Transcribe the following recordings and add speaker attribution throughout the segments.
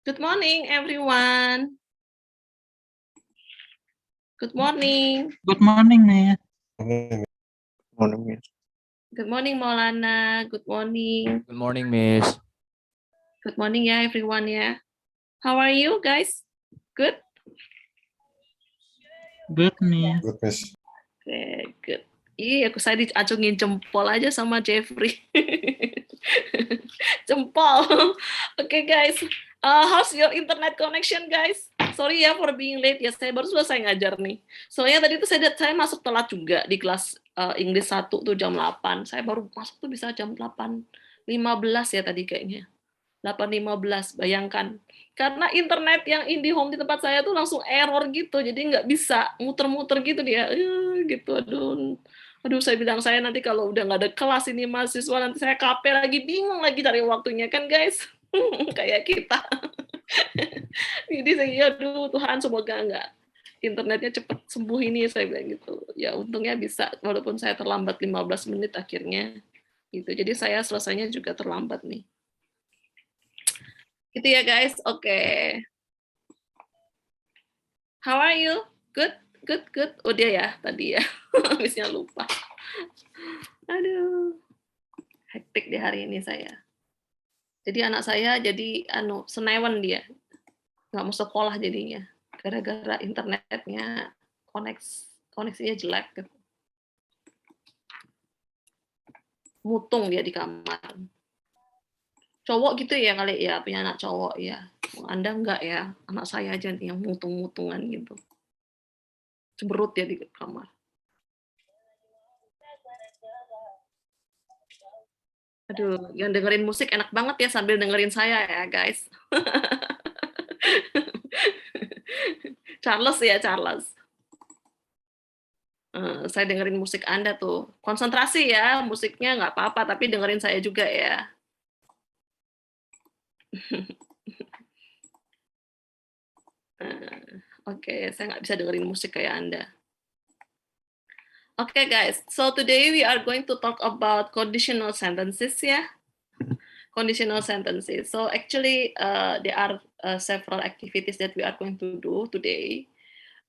Speaker 1: Good morning, everyone. Good morning.
Speaker 2: Good morning, Miss.
Speaker 3: Morning, Miss.
Speaker 1: Good morning, Maulana. Good morning.
Speaker 4: Good morning, Miss.
Speaker 1: Good morning, ya, everyone, ya. How are you, guys? Good?
Speaker 2: Good, Miss.
Speaker 3: Good, Miss.
Speaker 1: Okay, good. Iya, saya diacungin jempol aja sama Jeffrey. Jempol. Okay, guys. How's your internet connection, guys? Sorry ya for being late ya. Saya baru selesai ngajar nih. Soalnya tadi tuh saya masuk telat juga di kelas English 1 tuh jam 8. Saya baru masuk tuh bisa jam 8.15 ya tadi kayaknya. 8.15, bayangkan. Karena internet yang IndiHome di tempat saya tuh langsung error gitu, jadi nggak bisa muter-muter gitu dia, gitu, aduh saya bilang saya nanti kalau udah nggak ada kelas ini mahasiswa, nanti saya KP lagi, bingung lagi cari waktunya kan guys, kayak kita. Jadi saya, aduh Tuhan semoga nggak internetnya cepat sembuh ini, saya bilang gitu. Ya untungnya bisa, walaupun saya terlambat 15 menit akhirnya, gitu. Jadi saya selesainya juga terlambat nih. Gitu ya guys, oke. How are you? Good, good, good. Oh dia ya tadi ya, habisnya lupa. Aduh, hektik di hari ini saya. Jadi anak saya jadi senewan dia, nggak mau sekolah jadinya, gara-gara internetnya koneksinya jelek. Gitu. Mutung dia di kamar. Cowok gitu ya kali ya, punya anak cowok ya. Anda enggak ya, anak saya aja yang mutung-mutungan gitu. Cemberut dia di kamar. Aduh, yang dengerin musik enak banget ya sambil dengerin saya ya guys. Charles ya, Charles. Saya dengerin musik Anda tuh. Konsentrasi ya, musiknya nggak apa-apa, tapi dengerin saya juga ya. Oke, saya nggak bisa dengerin musik kayak Anda. Okay, guys. So today we are going to talk about conditional sentences, yeah. Conditional sentences. So actually, there are several activities that we are going to do today.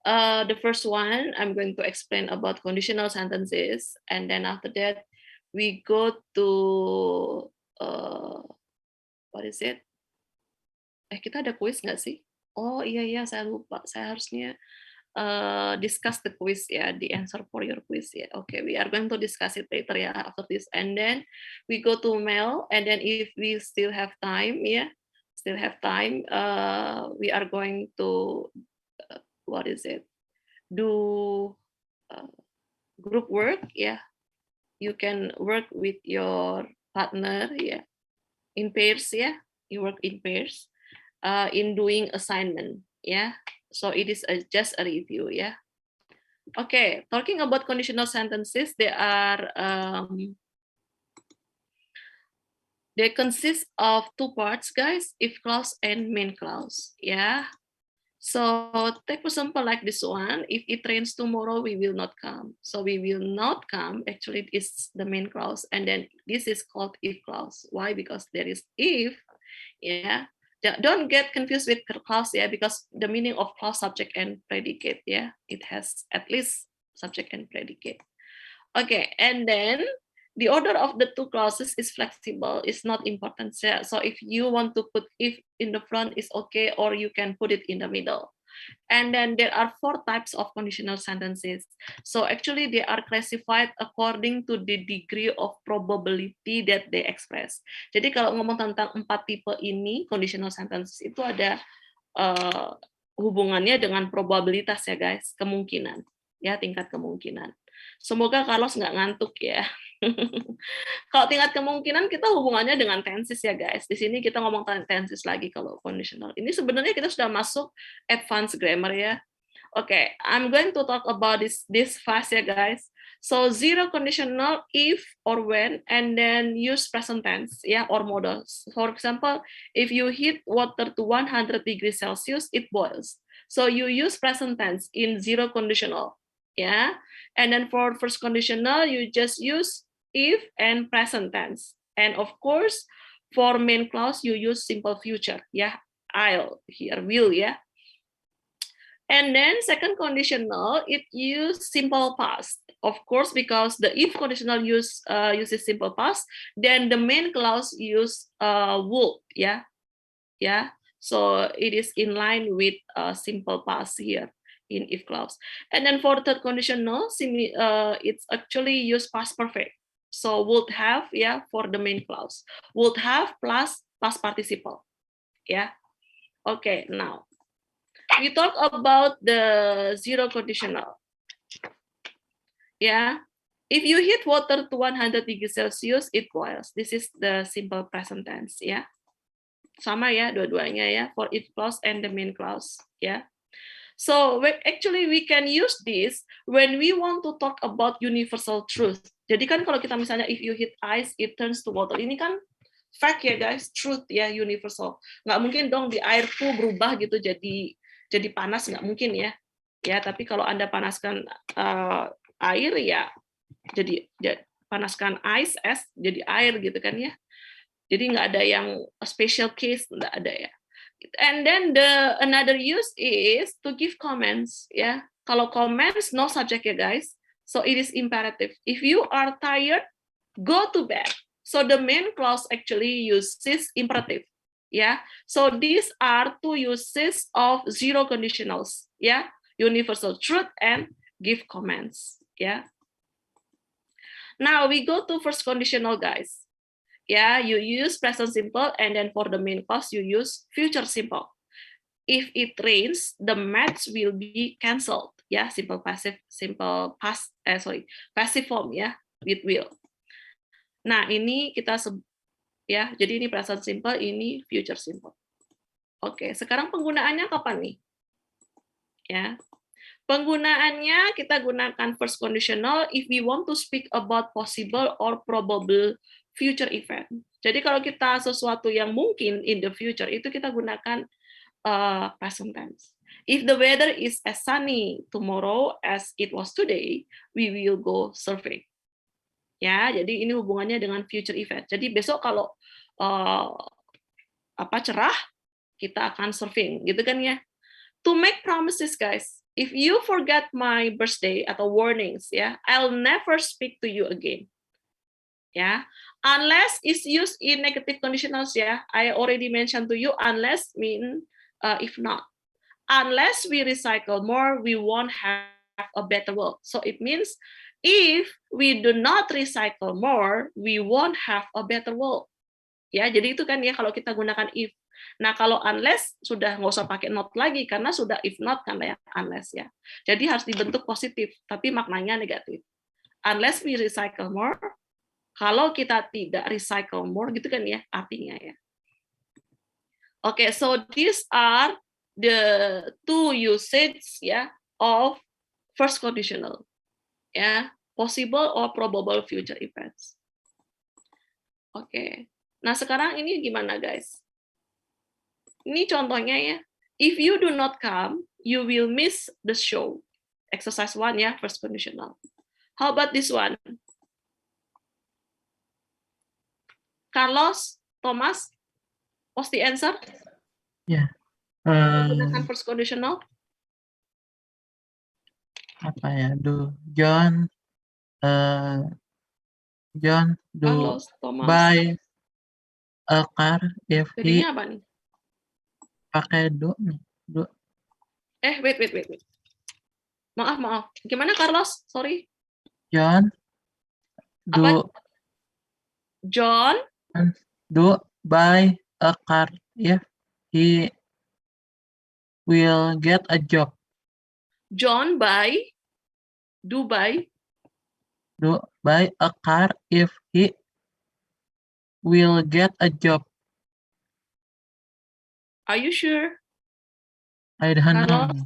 Speaker 1: The first one, I'm going to explain about conditional sentences, and then after that, we go to what is it? Kita ada quiz nggak sih? Oh iya, saya lupa. Saya harusnya discuss the quiz ya, the answer for your quiz ya. Okay, we are going to discuss it later ya after this, and then we go to mail, and then if we still have time ya, we are going to what is it? Do group work ya. You can work with your partner ya, in pairs ya. You work in pairs in doing assignment ya. So it is just a review ya. Okay, talking about conditional sentences, they consist of two parts, guys. If clause and main clause. Yeah. So take for example like this one. If it rains tomorrow, we will not come. So we will not come. Actually, it's the main clause, and then this is called if clause. Why? Because there is if. Yeah. Don't get confused with clause, yeah, because the meaning of clause, subject and predicate, yeah, it has at least subject and predicate. Okay, and then the order of the two clauses is flexible, it's not important. So if you want to put if in the front is okay, or you can put it in the middle. And then there are 4 types of conditional sentences. So actually they are classified according to the degree of probability that they express. Jadi kalau ngomong tentang 4 tipe ini, conditional sentences itu ada hubungannya dengan probabilitas ya guys, kemungkinan. Ya, tingkat kemungkinan. Semoga Carlos nggak ngantuk ya. Kalau tingkat kemungkinan kita hubungannya dengan tenses ya guys. Di sini kita ngomong tenses lagi kalau conditional. Ini sebenarnya kita sudah masuk advanced grammar ya. Okay, I'm going to talk about this fast ya guys. So zero conditional if or when, and then use present tense ya, or modals. For example, if you heat water to 100 degrees Celsius, it boils. So you use present tense in zero conditional. Yeah, and then for first conditional, you just use if and present tense. And of course, for main clause, you use simple future. Yeah, I'll here, will ya. And then second conditional, it use simple past. Of course, because the if conditional uses simple past, then the main clause use would, yeah. So it is in line with simple past here in if clause. And then for the third conditional, it's actually use past perfect. So would have, yeah, for the main clause. Would have plus past participle, yeah. Okay, now we talk about the zero conditional. Yeah, if you heat water to 100 degrees Celsius, it boils. This is the simple present tense, ya. Sama ya, dua-duanya ya, for if clause and the main clause, ya. So actually we can use this when we want to talk about universal truth. Jadi kan kalau kita misalnya if you heat ice, it turns to water. Ini kan fact ya guys, truth ya, universal. Nggak mungkin dong di airku berubah gitu jadi panas, nggak mungkin ya. Ya, tapi kalau Anda panaskan air ya jadi panaskan es jadi air gitu kan ya. Jadi nggak ada yang special case, nggak ada ya. And then the another use is to give comments ya. Kalau comments no subject ya guys. So it is imperative. If you are tired, go to bed. So the main clause actually uses imperative. Yeah. So these are two uses of zero conditionals. Yeah. Universal truth and give comments. Yeah. Now we go to first conditional, guys. Yeah, you use present simple, and then for the main clause you use future simple. If it rains, the match will be cancelled. Yeah, simple passive, simple past, passive form ya, with will. Nah ini kita ya, jadi ini present simple, ini future simple. Oke, sekarang penggunaannya kapan nih? Ya, penggunaannya kita gunakan first conditional if we want to speak about possible or probable future event. Jadi kalau kita sesuatu yang mungkin in the future itu kita gunakan present tense. If the weather is as sunny tomorrow as it was today, we will go surfing. Ya, jadi ini hubungannya dengan future event. Jadi besok kalau cerah, kita akan surfing, gitu kan ya. To make promises, guys. If you forget my birthday atau warnings, ya, I'll never speak to you again. Ya, unless is used in negative conditionals ya. I already mentioned to you unless mean if not. Unless we recycle more, we won't have a better world. So it means if we do not recycle more, we won't have a better world. Ya, jadi itu kan ya kalau kita gunakan if. Nah, kalau unless sudah nggak usah pakai not lagi karena sudah if not kan ya unless ya. Jadi harus dibentuk positif, tapi maknanya negatif. Unless we recycle more, kalau kita tidak recycle more gitu kan ya artinya ya. Oke, so these are the two usage ya of first conditional. Ya, possible or probable future events. Oke. Nah, sekarang ini gimana guys? Ini contohnya ya. If you do not come, you will miss the show. Exercise 1 ya, first conditional. How about this one? Carlos, Thomas, what's the answer?
Speaker 2: Ya.
Speaker 1: Gunakan first conditional.
Speaker 2: Apa ya? John do
Speaker 1: Carlos, Thomas.
Speaker 2: buy a car if he
Speaker 1: Jadinya apa nih?
Speaker 2: pakai do nih. Do.
Speaker 1: Wait. Maaf. Gimana Carlos? Sorry.
Speaker 2: John do
Speaker 1: John
Speaker 2: buy a car if he will get a job.
Speaker 1: John do buy
Speaker 2: a car if he will get a job.
Speaker 1: Are you sure?
Speaker 2: I don't know.
Speaker 1: Carlos?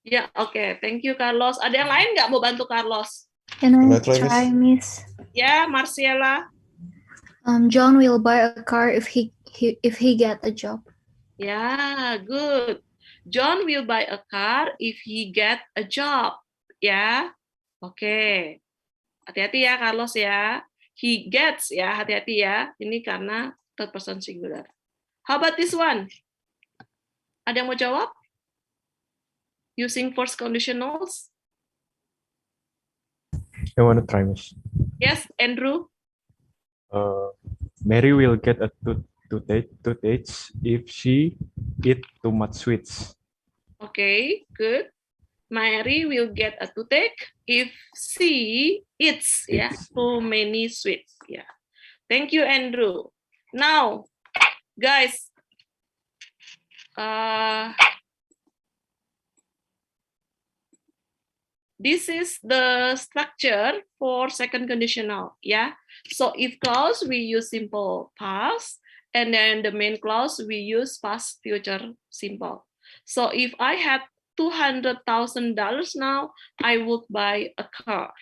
Speaker 1: Ya, oke. Thank you, Carlos. Ada yang lain nggak mau bantu Carlos?
Speaker 4: Can I
Speaker 3: Can I try,
Speaker 4: try, Miss?
Speaker 1: Ya, Marcella.
Speaker 4: John will buy a car if he get a job.
Speaker 1: Ya, good. John will buy a car if he get a job. Ya, oke. Hati-hati ya, Carlos ya. He gets ya, hati-hati ya. Ini karena third person singular. How about this one? Ada yang mau jawab? Using first conditionals?
Speaker 3: I want to try, Miss.
Speaker 1: Yes, Andrew?
Speaker 3: Mary will get a toothache if she eat too much sweets.
Speaker 1: Okay, good. Mary will get a toothache if she eats too many sweets. Yeah. Thank you, Andrew. Now, guys, this is the structure for second conditional. Yeah. So if clause we use simple past, and then the main clause we use past future simple. So if I had $200,000 now, I would buy a car.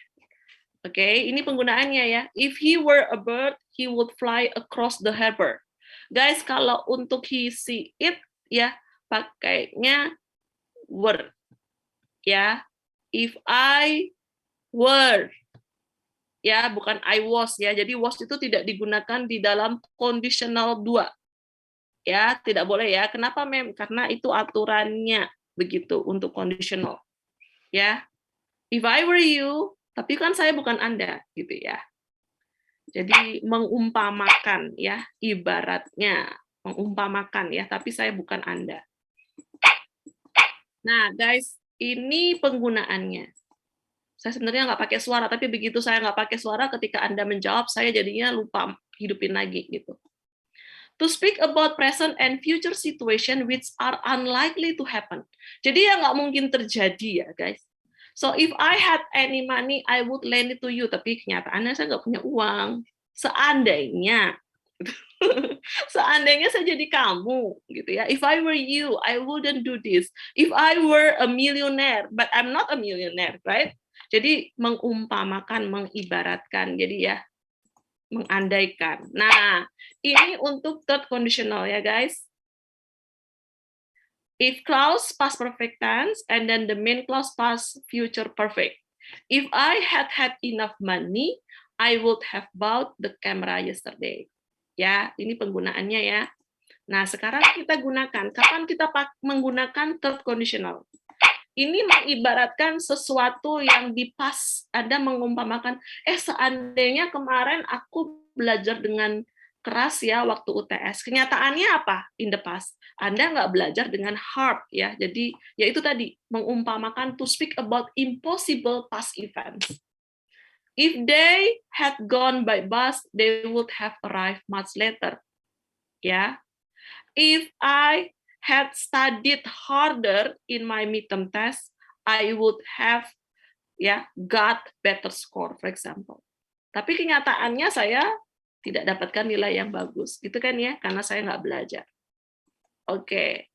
Speaker 1: Oke, ini penggunaannya ya. If he were a bird, he would fly across the harbor. Guys, kalau untuk he, she, it, ya pakainya were. Ya, if I were, ya bukan I was ya. Jadi was itu tidak digunakan di dalam conditional 2. Ya, tidak boleh ya. Kenapa, Mem? Karena itu aturannya begitu untuk conditional. Ya. If I were you, tapi kan saya bukan Anda, gitu ya. Jadi mengumpamakan ya, ibaratnya mengumpamakan ya, tapi saya bukan Anda. Nah, guys, ini penggunaannya. Saya sebenarnya nggak pakai suara, tapi begitu saya nggak pakai suara, ketika Anda menjawab, saya jadinya lupa hidupin lagi gitu. To speak about present and future situation which are unlikely to happen. Jadi ya nggak mungkin terjadi ya, guys. So if I had any money, I would lend it to you. Tapi kenyataannya saya nggak punya uang. Seandainya, seandainya saya jadi kamu, gitu ya. If I were you, I wouldn't do this. If I were a millionaire, but I'm not a millionaire, right? Jadi mengumpamakan, mengibaratkan. Jadi ya, mengandaikan. Nah, ini untuk third conditional ya, guys. If clause past perfect tense, and then the main clause past future perfect. If I had enough money, I would have bought the camera yesterday. Ya, ini penggunaannya ya. Nah, sekarang kita gunakan. Kapan kita menggunakan third conditional? Ini mengibaratkan sesuatu yang di past. Anda mengumpamakan, seandainya kemarin aku belajar dengan keras ya waktu UTS. Kenyataannya apa? In the past. Anda nggak belajar dengan hard ya. Jadi ya itu tadi mengumpamakan to speak about impossible past events. If they had gone by bus, they would have arrived much later. Ya. If I had studied harder in my midterm test, I would have got better score, for example. Tapi kenyataannya saya tidak dapatkan nilai yang bagus, gitu kan ya, karena saya nggak belajar. Oke.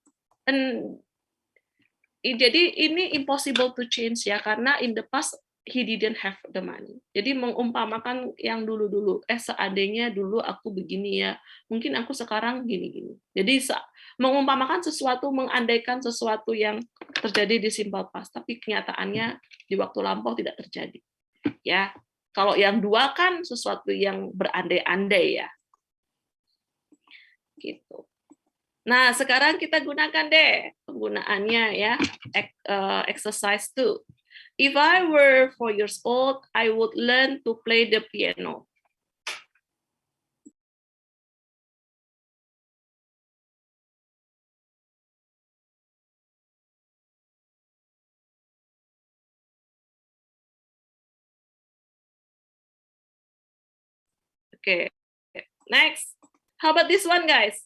Speaker 1: Jadi ini impossible to change ya, karena in the past he didn't have the money. Jadi mengumpamakan yang dulu-dulu, seandainya dulu aku begini ya, mungkin aku sekarang gini-gini. Jadi mengumpamakan sesuatu, mengandaikan sesuatu yang terjadi di simple past, tapi kenyataannya di waktu lampau tidak terjadi. Ya, kalau yang dua kan sesuatu yang berandai-andai ya. Gitu. Nah, sekarang kita gunakan deh penggunaannya ya, exercise 2. If I were 4 years old, I would learn to play the piano. Okay, next. How about this one, guys?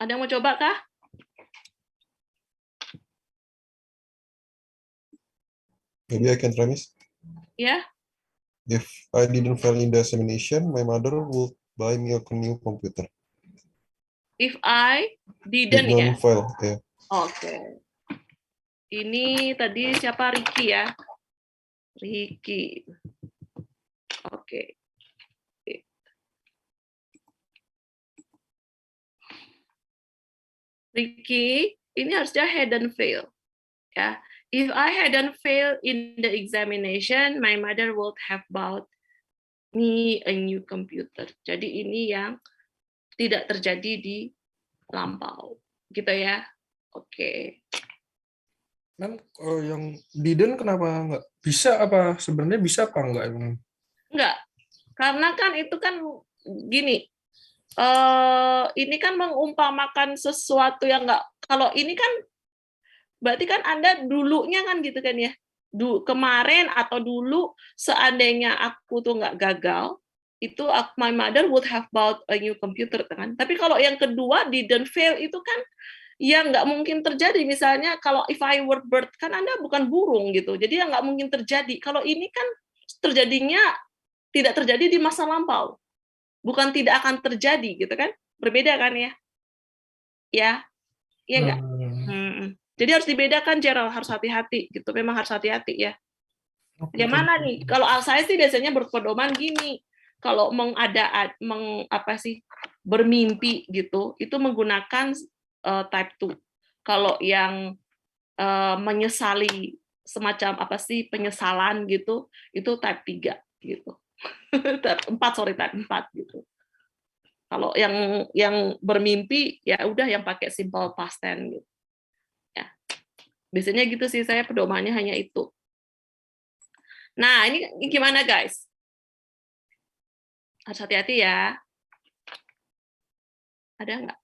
Speaker 1: Ada yang mau coba kah?
Speaker 5: Maybe I can try, Miss.
Speaker 1: Ya.
Speaker 5: If I didn't fail in the examination, my mother would buy me a new computer.
Speaker 1: If I didn't ya.
Speaker 5: Fail, yeah.
Speaker 1: Oke. Ini tadi siapa? Ricky ya. Ricky. Oke. Ricky, ini harusnya had and fail. Ya, if I hadn't failed in the examination, my mother would have bought me a new computer. Jadi ini yang tidak terjadi di lampau, gitu ya. Oke.
Speaker 6: Kan yang didn't kenapa nggak bisa, apa sebenarnya bisa apa enggak emang?
Speaker 1: Enggak, karena kan itu kan gini, ini kan mengumpamakan sesuatu yang enggak, kalau ini kan berarti kan Anda dulunya kan gitu kan ya, kemarin atau dulu seandainya aku tuh nggak gagal, itu my mother would have bought a new computer kan. Tapi kalau yang kedua didn't fail itu kan ya nggak mungkin terjadi. Misalnya kalau if I were bird, kan Anda bukan burung gitu, jadi ya nggak mungkin terjadi. Kalau ini kan terjadinya tidak terjadi di masa lampau, bukan tidak akan terjadi gitu kan, berbeda kan ya? Ya, iya nggak? Jadi harus dibedakan, Gerald, harus hati-hati gitu. Memang harus hati-hati ya. Gimana nih? Kalau saya sih biasanya berpedoman gini. Kalau bermimpi gitu, itu menggunakan type 2. Kalau yang menyesali semacam penyesalan gitu, itu type 3 gitu. Type 4 gitu. Kalau yang bermimpi ya udah yang pakai simple past tense gitu. Biasanya gitu sih, saya pedomannya hanya itu. Nah, ini gimana guys? Harus hati-hati ya. Ada nggak?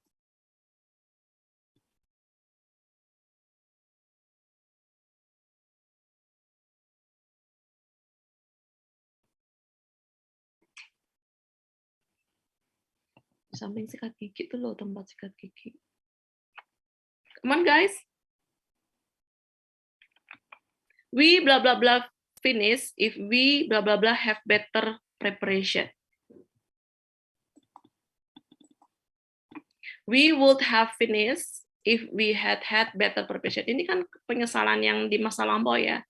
Speaker 1: Samping sikat gigi tuh loh, tempat sikat gigi. Come on guys. We blah blah blah finish if we blah blah blah have better preparation. We would have finished if we had better preparation. Ini kan penyesalan yang di masa lampau ya.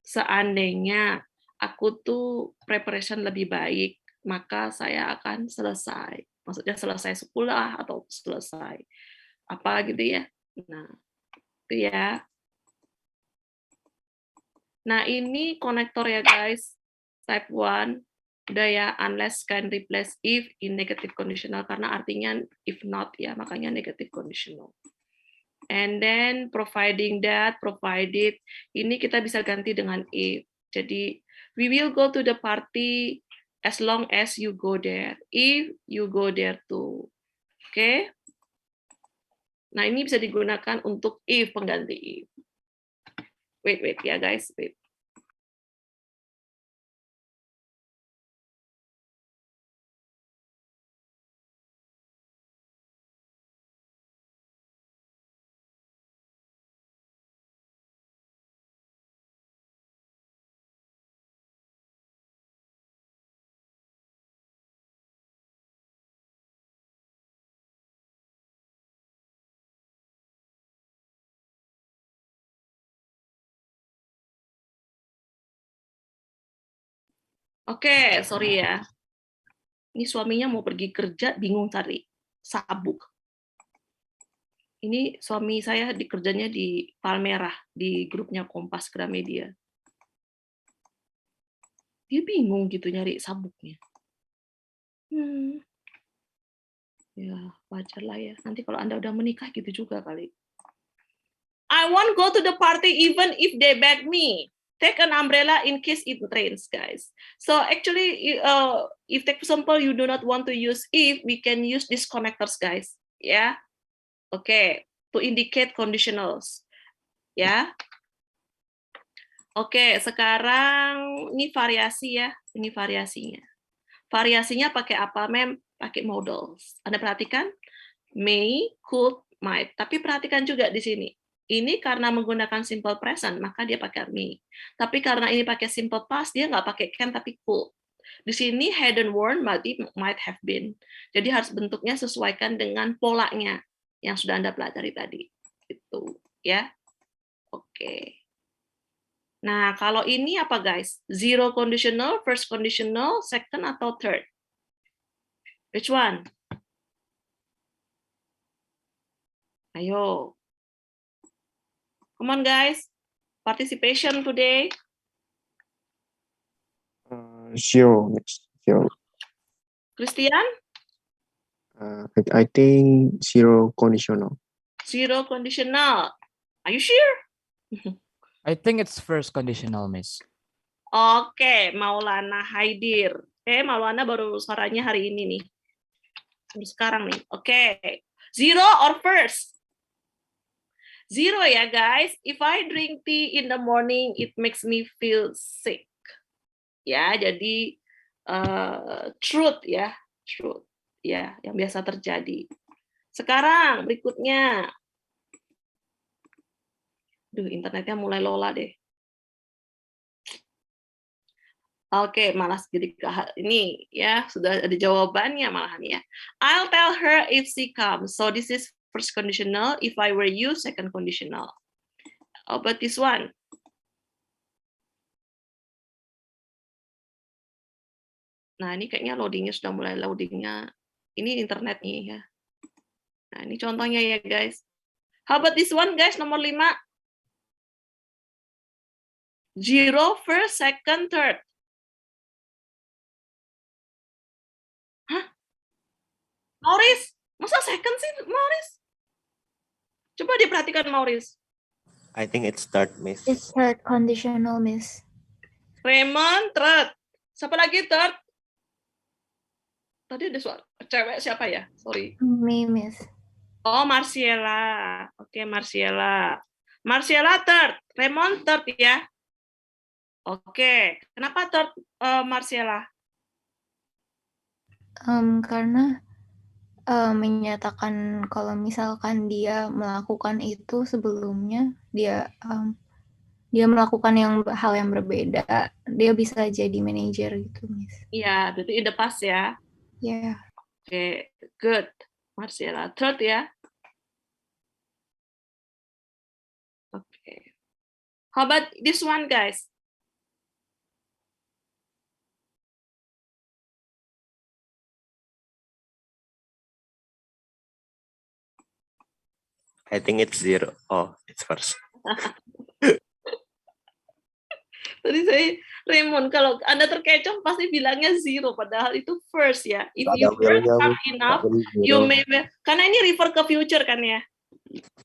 Speaker 1: Seandainya aku tuh preparation lebih baik, maka saya akan selesai. Maksudnya selesai sekolah atau selesai apa gitu ya. Nah, itu ya. Nah, ini konektor ya guys, type 1, udah ya, unless can replace if in negative conditional, karena artinya if not ya, makanya negative conditional. And then provided, ini kita bisa ganti dengan if. Jadi, we will go to the party as long as you go there, if you go there too. Oke? Nah, ini bisa digunakan untuk if, pengganti if. Wait ya guys, wait. Oke, sorry ya. Ini suaminya mau pergi kerja, bingung cari sabuk. Ini suami saya kerjanya di Palmerah, di grupnya Kompas Gramedia. Dia bingung gitu nyari sabuknya. Ya, wajar lah ya. Nanti kalau Anda udah menikah gitu juga kali. I won't go to the party even if they beg me. Take an umbrella in case it rains, guys. So actually, if take example you do not want to use if, we can use these connectors, guys. Ya, oke, to indicate conditionals. Ya, oke. Sekarang ini variasi ya, ini variasinya. Variasinya pakai apa, Mem? Pakai modals. Anda perhatikan, may, could, might. Tapi perhatikan juga di sini. Ini karena menggunakan simple present, maka dia pakai me. Tapi karena ini pakai simple past, dia nggak pakai can, tapi could. Di sini hadn't worn, berarti might have been. Jadi harus bentuknya sesuaikan dengan polanya yang sudah Anda pelajari tadi. Itu, ya. Oke. Nah, kalau ini apa, guys? Zero conditional, first conditional, second atau third? Which one? Ayo. Come on, guys. Participation today.
Speaker 7: Zero, Miss. Zero.
Speaker 1: Christian,
Speaker 7: I think zero conditional.
Speaker 1: zero conditional. Are you sure?
Speaker 8: I think it's first conditional, Miss.
Speaker 1: Oke, Maulana Haidir. Maulana baru suaranya hari ini nih. Baru sekarang nih. Oke. Zero or first? Zero ya, guys. If I drink tea in the morning, it makes me feel sick. Ya, jadi truth ya. Truth. Ya, yang biasa terjadi. Sekarang berikutnya. Duh, internetnya mulai lola deh. Oke, malas jadi ini ya sudah ada jawabannya malahan ya. I'll tell her if she comes. So this is first conditional. If I were you, second conditional. How about this one? Nah, ini kayaknya loadingnya sudah mulai loadingnya. Ini internet nih ya. Nah, ini contohnya ya guys. How about this one guys, nomor 5? Zero, first, second, third. Hah? Maurice, masa second sih Maurice? Coba diperhatikan Maurice.
Speaker 9: I think it's third, Miss.
Speaker 4: It's third conditional, Miss.
Speaker 1: Raymond, third. Siapa lagi third? Tadi ada suara cewek siapa ya? Sorry.
Speaker 4: Me, Miss.
Speaker 1: Oh, Marciela. Oke, Marciela. Marciela third. Raymond third ya. Oke. Kenapa third Marciela?
Speaker 4: Karena menyatakan kalau misalkan dia melakukan itu sebelumnya, dia melakukan hal yang berbeda, dia bisa jadi manajer gitu, Miss.
Speaker 1: Iya, berarti in the past ya.
Speaker 4: Ya. Yeah.
Speaker 1: Oke, good. Marciela third ya. Oke. How about this one, guys?
Speaker 9: I think it's zero. Oh, it's first.
Speaker 1: Tadi saya Raymond, kalau Anda terkecoh pasti bilangnya zero, padahal itu first ya. If you work hard enough, you may karena ini refer ke future kan ya.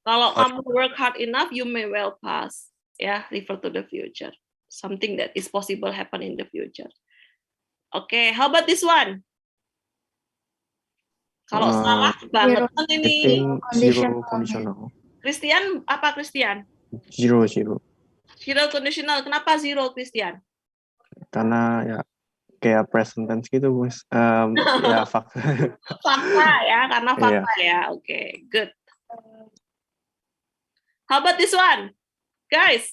Speaker 1: Kalau kamu work hard enough, you may well pass. Ya, refer to the future. Something that is possible happen in the future. Oke, how about this one? Kalau salah banget kan ini.
Speaker 7: Zero conditional.
Speaker 1: Christian, apa Christian?
Speaker 7: Zero.
Speaker 1: Zero conditional. Kenapa zero, Christian?
Speaker 7: Karena ya kayak present tense gitu, Miss. Ya fakta.
Speaker 1: Fakta ya, karena fakta ya. Oke, good. How about this one? Guys.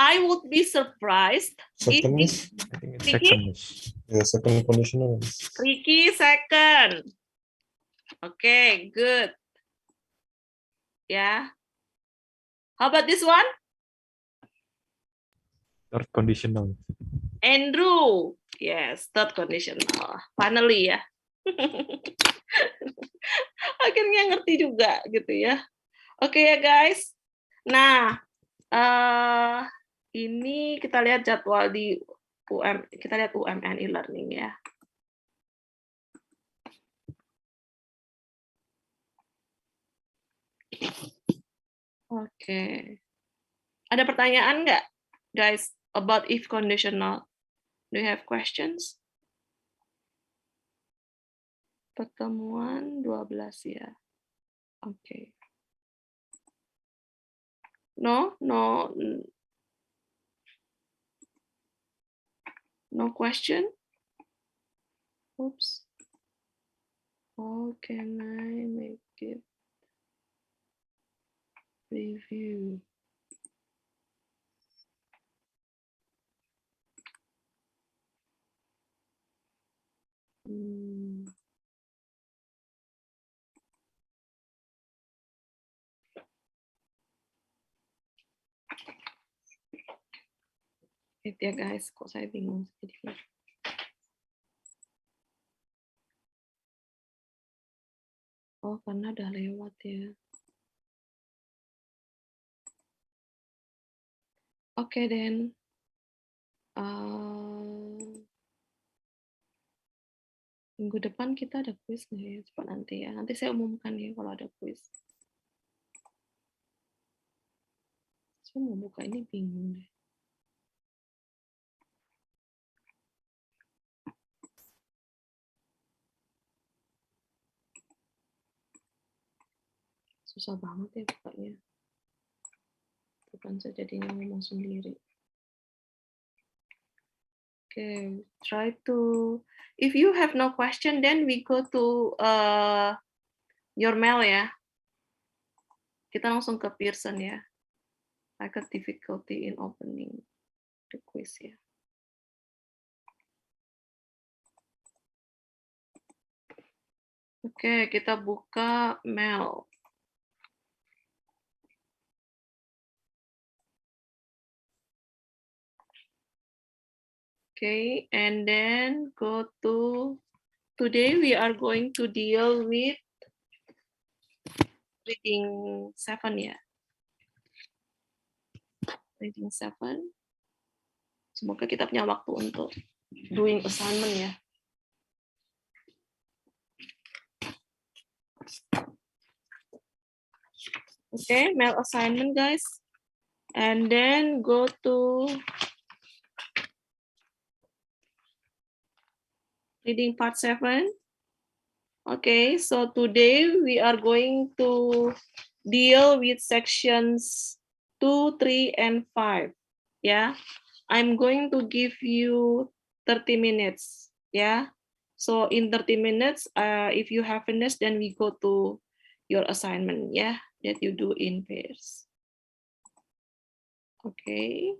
Speaker 1: I would be surprised
Speaker 5: Second, Miss.
Speaker 3: I think it's
Speaker 1: Ricky?
Speaker 3: second, Miss.
Speaker 5: Yeah, second conditional.
Speaker 1: Ricky second. Okay, good. Yeah. How about this one?
Speaker 3: Third conditional.
Speaker 1: Andrew. Yes, third conditional. Finally ya. Akhirnya ngerti juga gitu ya. Oke ya guys. Nah, ini kita lihat jadwal di kita lihat UMN e-learning ya. Oke. Ada pertanyaan nggak, guys, about if conditional? Do you have questions? Pertemuan 12 ya. Oke. No question? Oops. How can I make it review? Ya guys, kok saya bingung sedikit. Oh, karena udah lewat ya. Oke, then. Minggu depan kita ada kuis nggak ya? Coba nanti ya. Nanti saya umumkan ya kalau ada kuis. Saya mau buka ini bingung deh. Susah banget ya bukanya. Bukan saya jadinya ngomong sendiri. Okay, try to. If you have no question, then we go to your mail ya. Kita langsung ke Pearson ya. I got difficulty in opening the quiz ya. Oke, kita buka mail. Okay, and then go to, today we are going to deal with reading 7 ya. Reading 7. Semoga kita punya waktu untuk doing assignment ya. Okay, mail assignment guys. And then go to reading part 7. Okay, so today we are going to deal with sections 2, 3, and 5. Yeah, I'm going to give you 30 minutes. Yeah, so in 30 minutes, if you have finished, then we go to your assignment. Yeah, that you do in pairs. Okay,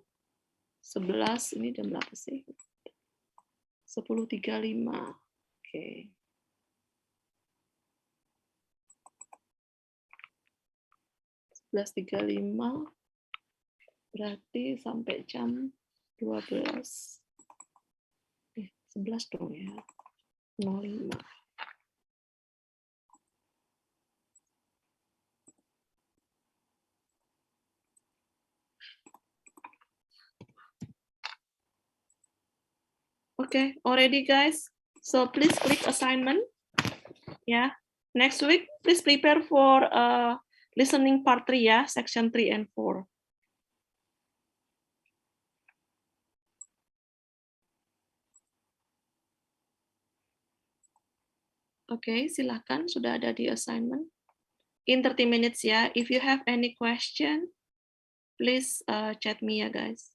Speaker 1: 11 ini jam berapa sih? 10.35. Okay. Belas 35 berarti sampai jam 12. 11 dong ya. 05. Okay, already guys. So please click assignment. Yeah. Next week, please prepare for listening part 3 ya, section 3 and 4. Oke, silakan sudah ada di assignment. In 30 minutes ya. If you have any question, please chat me ya guys.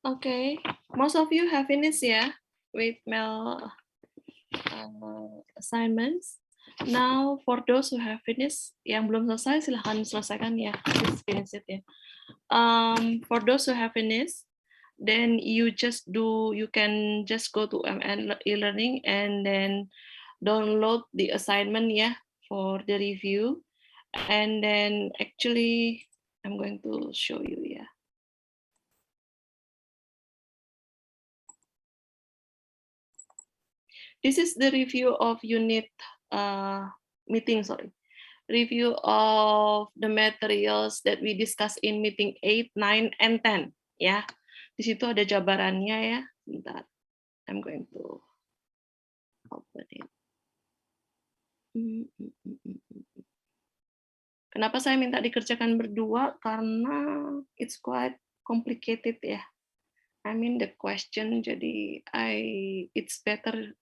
Speaker 1: Okay, most of you have finished with mail assignments. Now for those who have finished, yang belum selesai silahkan selesaikan ya. Please finish it ya. For those who have finished, then you can just go to UMN e-learning and then download the assignment for the review. And then actually I'm going to show you This is the review of unit review of the materials that we discussed in meeting 8, 9, and 10 ya. Di situ ada jabarannya ya. Bentar. I'm going to open it. Kenapa saya minta dikerjakan berdua? Karena it's quite complicated ya. I mean the question, jadi it's better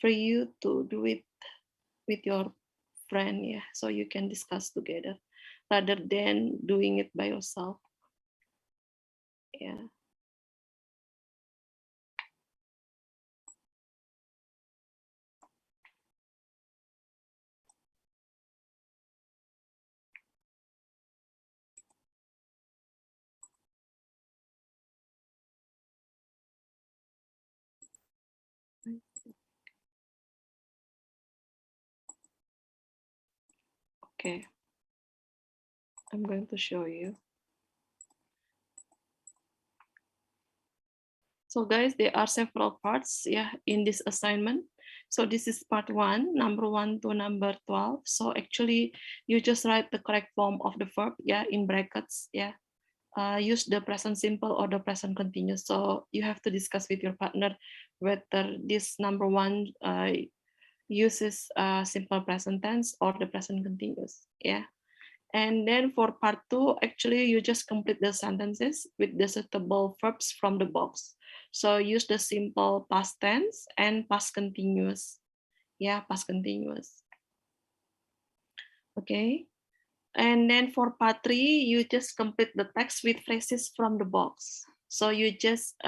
Speaker 1: for you to do it with your friend so you can discuss together rather than doing it by yourself. Okay, I'm going to show you. So guys, there are several parts in this assignment. So this is part 1, number 1 to number 12. So actually you just write the correct form of the verb in brackets. Use the present simple or the present continuous. So you have to discuss with your partner whether this number 1 uses simple present tense or the present continuous. And then for part 2, actually you just complete the sentences with the suitable verbs from the box. So use the simple past tense and past continuous. Past continuous. Okay. And then for part 3, you just complete the text with phrases from the box. So you just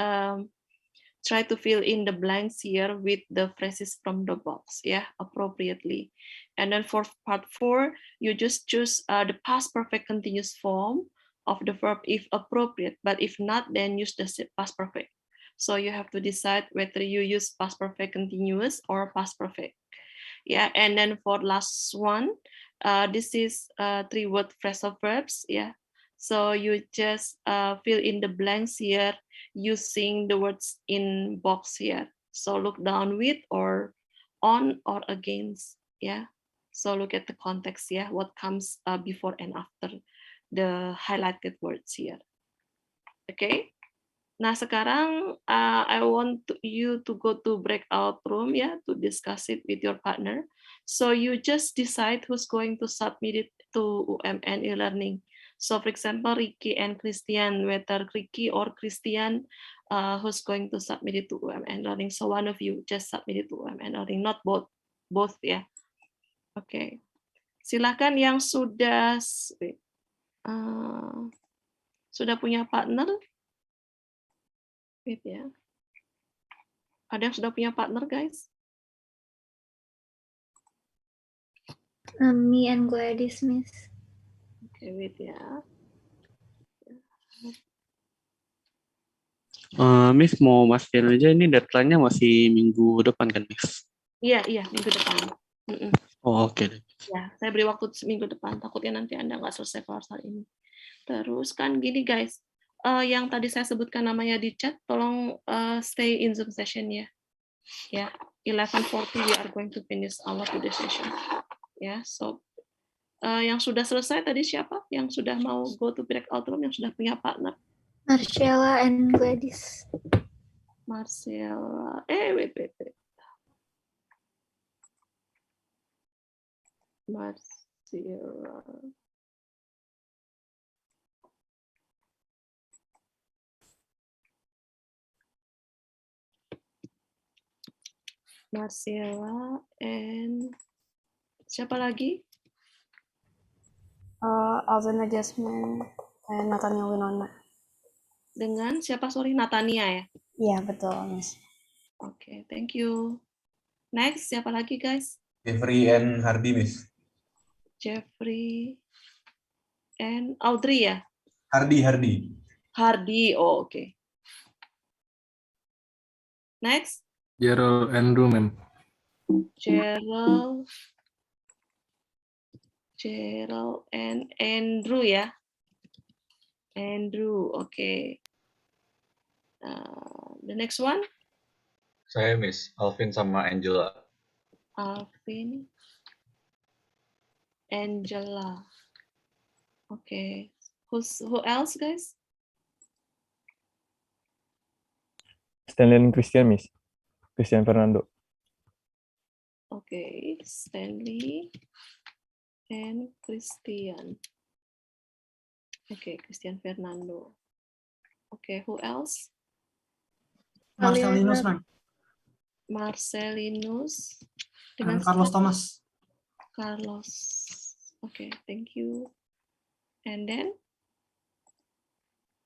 Speaker 1: try to fill in the blanks here with the phrases from the box, appropriately. And then for part 4, you just choose the past perfect continuous form of the verb if appropriate, but if not, then use the past perfect. So you have to decide whether you use past perfect continuous or past perfect. And then for last one, this is 3-word phrasal verbs. So you just fill in the blanks here using the words in box here. So look down with or on or against. So look at the context. What comes before and after the highlighted words here. Okay. Nah, sekarang I want you to go to breakout room to discuss it with your partner. So you just decide who's going to submit it to UMN e-learning. So for example, Ricky and Christian, whether Ricky or Christian who's going to submit it to UMN learning. So one of you just submit it to UMN learning, not both Okay. Silakan yang sudah punya partner. Wait Ada yang sudah punya partner, guys?
Speaker 4: Me and Gladys, Miss.
Speaker 1: Okay, wait
Speaker 7: Miss mau mastiin aja ini deadline-nya masih minggu depan kan, Miss?
Speaker 1: Iya, minggu depan.
Speaker 7: Oh, oke.
Speaker 1: Saya beri waktu minggu depan. Takutnya nanti Anda nggak selesai kelas hari ini. Terus kan gini, guys. Yang tadi saya sebutkan namanya di chat, tolong stay in Zoom session ya. 11:40 we are going to finish our today's session. So yang sudah selesai tadi siapa? Yang sudah mau go to breakout room, yang sudah punya partner?
Speaker 4: Marcella and Gladys.
Speaker 1: Marcella. Wait. Marcella. Marcella and siapa lagi?
Speaker 10: Alvin Jasmine and Nathaniel Winona.
Speaker 1: dengan siapa? Sorry, Natania ya?
Speaker 10: Iya, betul, Miss.
Speaker 1: Oke, thank you. Next, siapa lagi guys?
Speaker 11: Jeffrey and Hardy, Miss.
Speaker 1: Jeffrey and Audrey ya?
Speaker 11: Hardy.
Speaker 1: Hardy, oh oke. Next,
Speaker 6: Gerald Andrew, ma'am.
Speaker 1: Gerald and Andrew ya? Andrew, oke. The next one,
Speaker 12: Saya Miss Alvin sama Angela.
Speaker 1: Alvin, Angela. Oke. Who else guys?
Speaker 3: Stanley and Christian, Miss. Christian Fernando.
Speaker 1: Oke, Stanley and Christian. Oke, Christian Fernando. Oke, who else?
Speaker 13: Marcelinus, ma'am.
Speaker 1: Marcelinus
Speaker 13: And
Speaker 1: dengan
Speaker 13: Carlos
Speaker 1: siapa?
Speaker 13: Thomas.
Speaker 1: Carlos. Oke, thank you. And then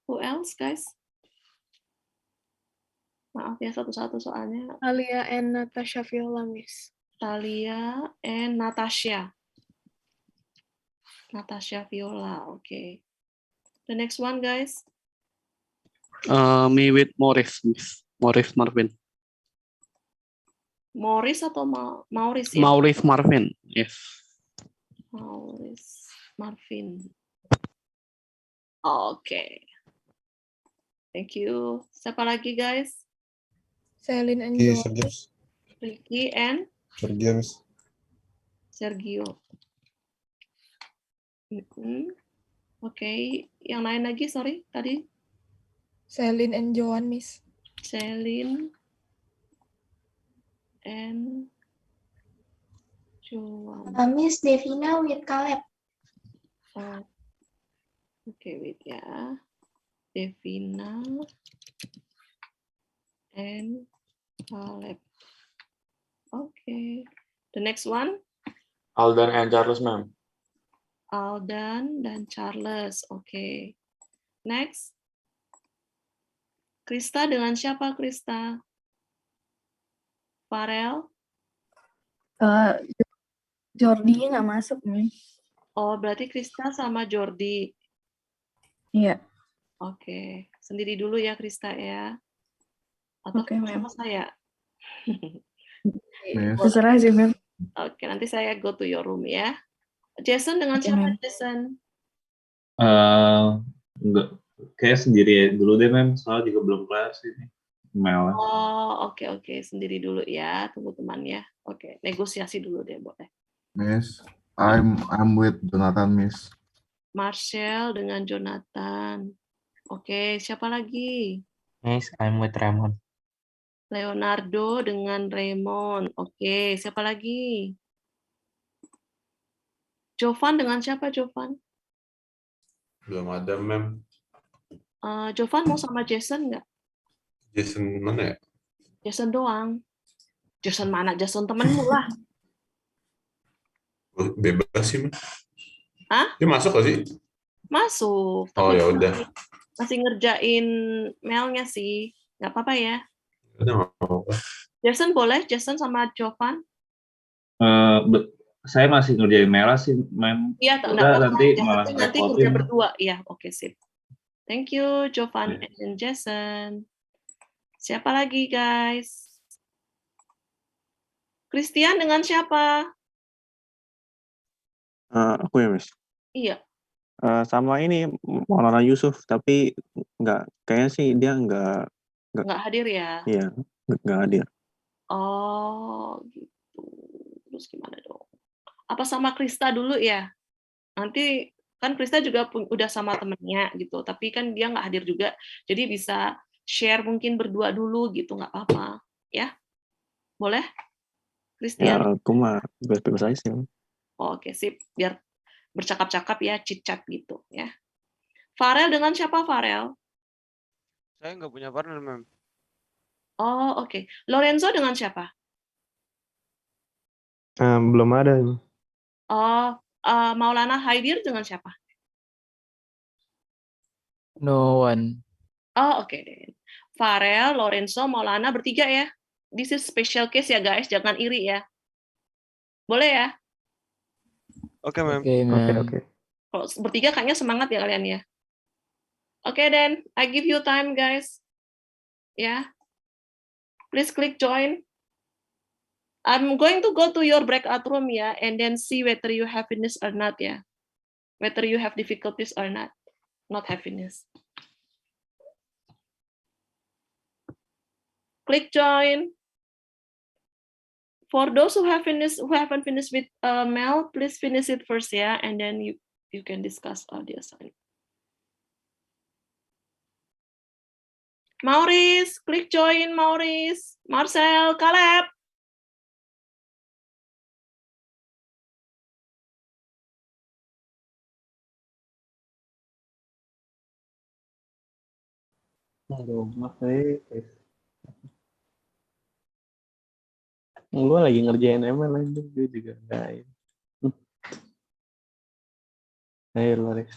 Speaker 1: who else, guys? Maaf ya satu-satu soalnya.
Speaker 14: Talia and Natasha Viola, Miss.
Speaker 1: Talia and Natasha. Natasha Viola, okay. The next one, guys.
Speaker 15: Me with Morris, Miss. Morris Marvin.
Speaker 1: Morris atau Maurice ya?
Speaker 15: Maurice Marvin, yes.
Speaker 1: Maurice Marvin. Oke. Thank you. Siapa lagi, guys?
Speaker 14: Celine and
Speaker 5: Oke,
Speaker 14: Joan.
Speaker 5: Sergio.
Speaker 1: Ricky and
Speaker 5: Sergio, Miss.
Speaker 1: Sergio. Oke, yang lain lagi, sorry, tadi.
Speaker 14: Celine and Joan, Miss.
Speaker 1: Celine and Joan.
Speaker 10: Miss Devina with Caleb.
Speaker 1: Oh. Oke, wait ya. Devina and Caleb. Okay. The next one.
Speaker 12: Aldan and Charles, ma'am.
Speaker 1: Aldan dan Charles. Oke. Next. Krista dengan siapa, Krista? Farel?
Speaker 4: Jordi nggak masuk, Miss.
Speaker 1: Oh, berarti Krista sama Jordi.
Speaker 4: Iya.
Speaker 1: Oke. Sendiri dulu ya, Krista ya. Atau
Speaker 4: Oke,
Speaker 1: sama
Speaker 4: ma'am.
Speaker 1: saya?
Speaker 4: Terserah sih, Ma'am.
Speaker 1: Oke, nanti saya go to your room ya. Jason dengan
Speaker 4: Oke,
Speaker 1: siapa,
Speaker 4: ma'am.
Speaker 1: Jason?
Speaker 16: Enggak, kayak sendiri dulu deh, Mem. Soalnya juga belum kelar sih ini. Emailnya.
Speaker 1: Oh, oke. Sendiri dulu ya. Tunggu teman ya. Oke, negosiasi dulu deh, boleh.
Speaker 17: Miss, I'm with Jonathan, Miss.
Speaker 1: Marshall dengan Jonathan. Oke, siapa lagi?
Speaker 2: Miss, I'm with Raymond.
Speaker 1: Leonardo dengan Raymond. Oke, siapa lagi? Jovan dengan siapa, Jovan?
Speaker 11: Belum ada, Mem.
Speaker 1: Jovan mau sama Jason nggak?
Speaker 11: Jason mana ya?
Speaker 1: Jason doang. Jason mana? Jason temenmu lah.
Speaker 11: Bebas sih, Mem.
Speaker 1: Hah?
Speaker 11: Dia masuk gak sih?
Speaker 1: Masuk.
Speaker 11: Oh,
Speaker 1: Tapi
Speaker 11: ya udah.
Speaker 1: masih ngerjain mailnya sih. Nggak apa-apa ya.
Speaker 11: Udah nggak apa-apa.
Speaker 1: Jason boleh? Jason sama Jovan?
Speaker 16: Saya masih ngerjain merah sih, Mem.
Speaker 1: Iya,
Speaker 16: Udah,
Speaker 1: enggak apa-apa.
Speaker 16: nanti
Speaker 1: Yang
Speaker 16: malah
Speaker 1: penting nanti
Speaker 16: repotin.
Speaker 1: kerja berdua. Iya, oke, sip. Thank you, Jovan and Jason. Siapa lagi, guys? Christian dengan siapa?
Speaker 7: Aku ya, Miss.
Speaker 1: Iya.
Speaker 7: Sama ini Maulana Yusuf, tapi kayaknya sih dia nggak
Speaker 1: Nggak hadir ya?
Speaker 7: iya, nggak hadir.
Speaker 1: Oh, gitu. Terus gimana dong? Apa sama Krista dulu ya? Nanti kan Krista juga udah sama temennya gitu, tapi kan dia nggak hadir juga, jadi bisa share mungkin berdua dulu gitu, nggak apa-apa, ya? Boleh?
Speaker 7: Ya,
Speaker 1: Christian?
Speaker 7: aku mah bebas aja sih.
Speaker 1: Oke, sip. Biar bercakap-cakap ya, chit-chat gitu ya. Farel dengan siapa, Farel?
Speaker 18: Saya nggak punya partner, Ma'am.
Speaker 1: Oh, oke. Lorenzo dengan siapa?
Speaker 7: Belum ada.
Speaker 1: Oh, Maulana Haidir dengan siapa?
Speaker 8: No one.
Speaker 1: Oh, oke deh. Farel, Lorenzo, Maulana bertiga ya. This is special case ya guys, jangan iri ya. Boleh ya?
Speaker 18: Oke, ma'am.
Speaker 8: Okay,
Speaker 7: Oke,
Speaker 8: ma'am.
Speaker 7: oke.
Speaker 1: Kalau bertiga kayaknya semangat ya kalian ya. Oke, then I give you time guys. Ya. Please click join. I'm going to go to your breakout room ya, and then see whether you have happiness or not ya. Whether you have difficulties or not. Not happiness. Click join. For those who haven't finished with Mel, please finish it first ya, and then you can discuss all the assignment. Maurice, click join Maurice, Marcel, Caleb.
Speaker 7: Aduh, maaf guys. Gue lagi ngerjain ML aja, gue juga enggak. Ayo Loris,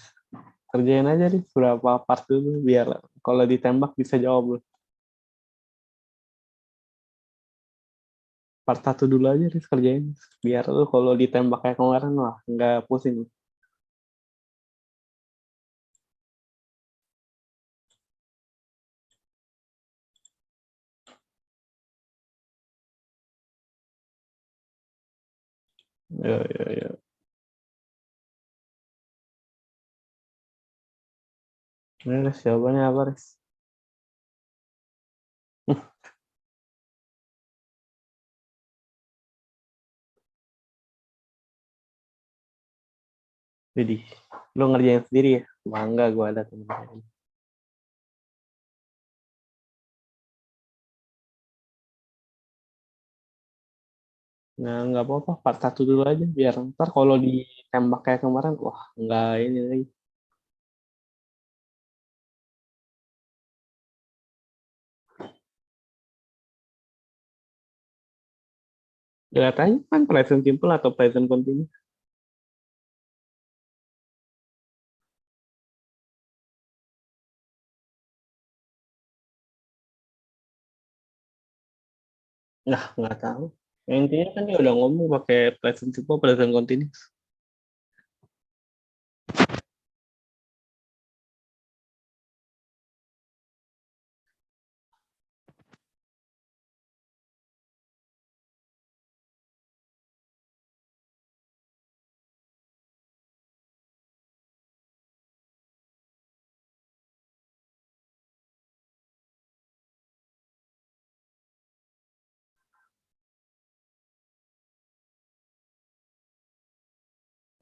Speaker 7: kerjain aja nih berapa part dulu biar kalau ditembak bisa jawab loh. Part 1 dulu aja nih kerjain biar lu kalau ditembak kayak kemarin wah nggak pusing. Ya. Ini Res, jawabannya apa Res? Jadi, lu ngerjain sendiri ya? Bangga gue ada temen-temen. Nah, nggak apa-apa, part 1 dulu aja, biar ntar kalau ditembak kayak kemarin, wah, nggak ini lagi. Lihat aja kan present simple atau present continuous. Nah, nggak tahu. Yang intinya kan dia udah ngomong pakai present simple, present continuous.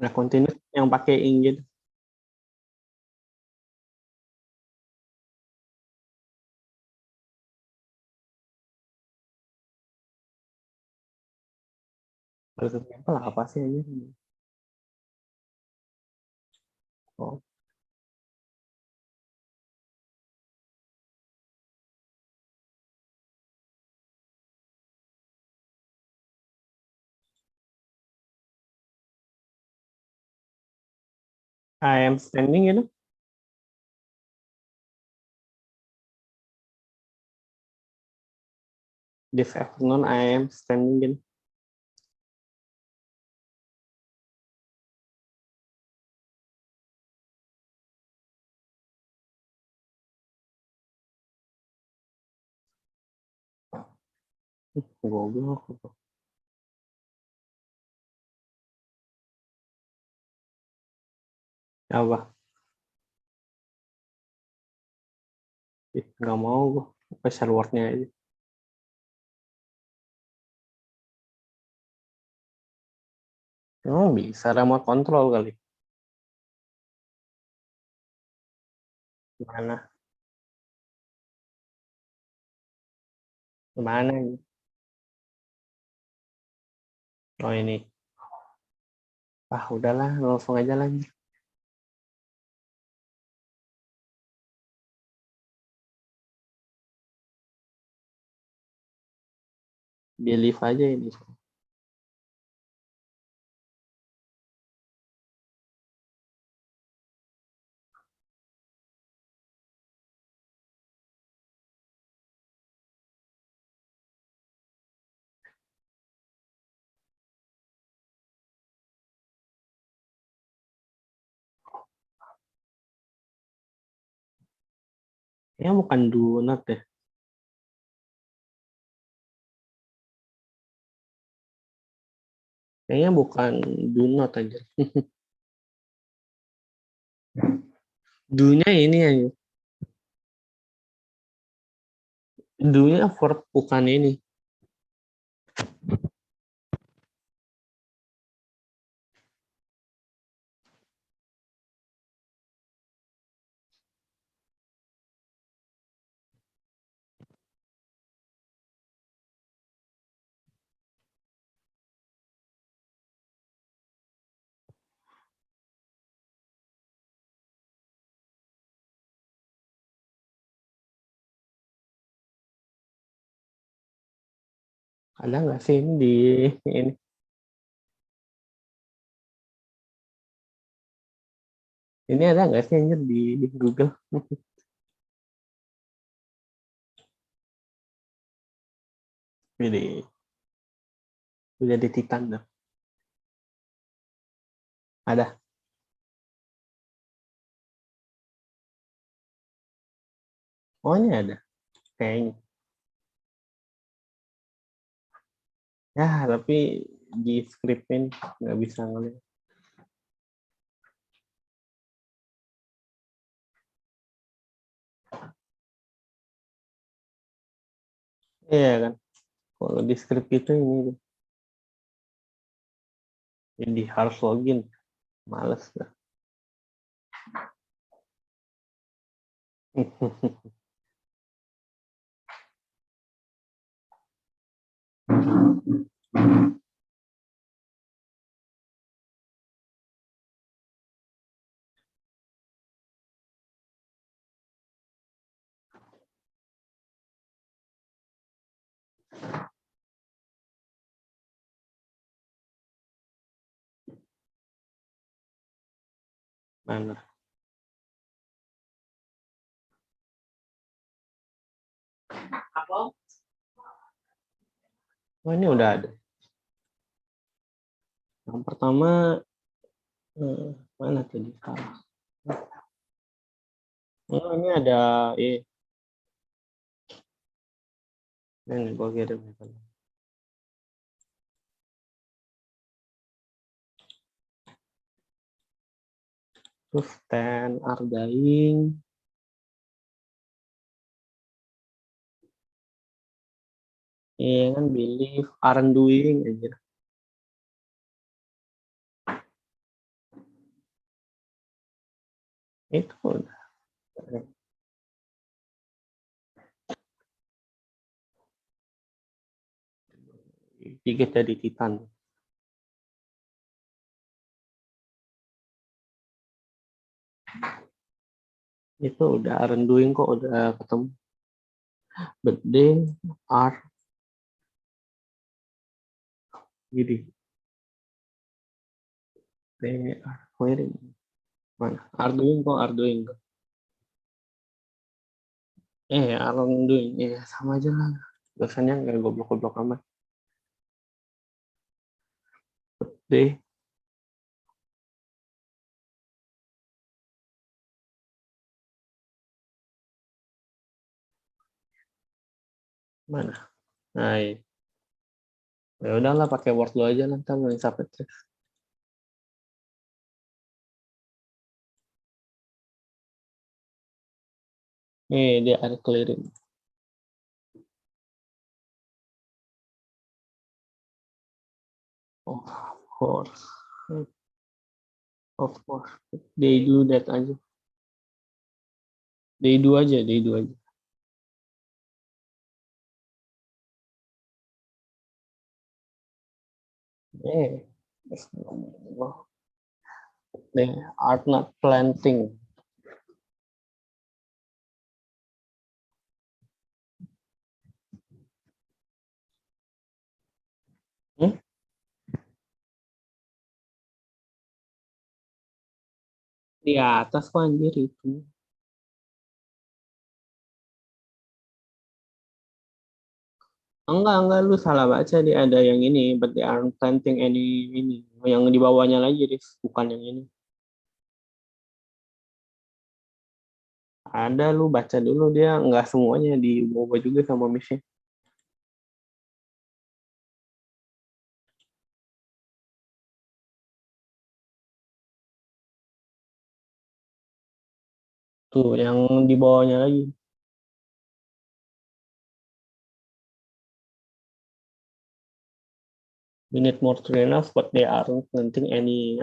Speaker 7: Nah, continuous yang pakai ing gitu. Present simple apa sih aja? Oh. I am standing gitu. This afternoon I am standing gitu. Goblok. Apa? Nggak mau gue. Special word-nya aja. Oh, bisa remote control kali. Mana? Mana ini? Oh ini. Ah udahlah, langsung aja lanjut. Di live aja ini. Ya bukan do not deh. Kayaknya bukan do not aja. Do-nya ini aja. Do-nya verb bukan ini. Ada nggak sih ini di ini? Ini ada nggak sih anjir di Google? Jadi udah di Titan dah. Ada. Oh ini ada. Kayaknya. Ya tapi di scriptnya nggak bisa ngeliat. Iya kan. Kalau di script itu ini jadi harus login. Males dah. Mana? Oh ini udah ada. Yang pertama mana tadi? Oh ini ada ini gua kirim. Terus Stan are dying. Iya kan believe aren't doing aja. Itu udah. Tiga dari Titan. Itu udah aren't doing kok udah ketemu. But they are gini. They are wearing. Mana? Are doing kok are doing. Aren't doing. Sama aja lah. Biasanya nggak goblok-goblok amat. But they mana? Nah, ya udahlah pakai Word lo aja nanti lo yang sampai text. Dia are clearing. Of course. They do that aja. They do aja. They are not planting. Di atas kok anjir itu. Enggak, lu salah baca. Dia ada yang ini, but they aren't planting any ini. Yang di bawahnya lagi, bukan yang ini. Ada, lu baca dulu, dia nggak semuanya dibawa juga sama Miss-nya. Tuh, yang di bawahnya lagi. We need more trainers, but they aren't planting any.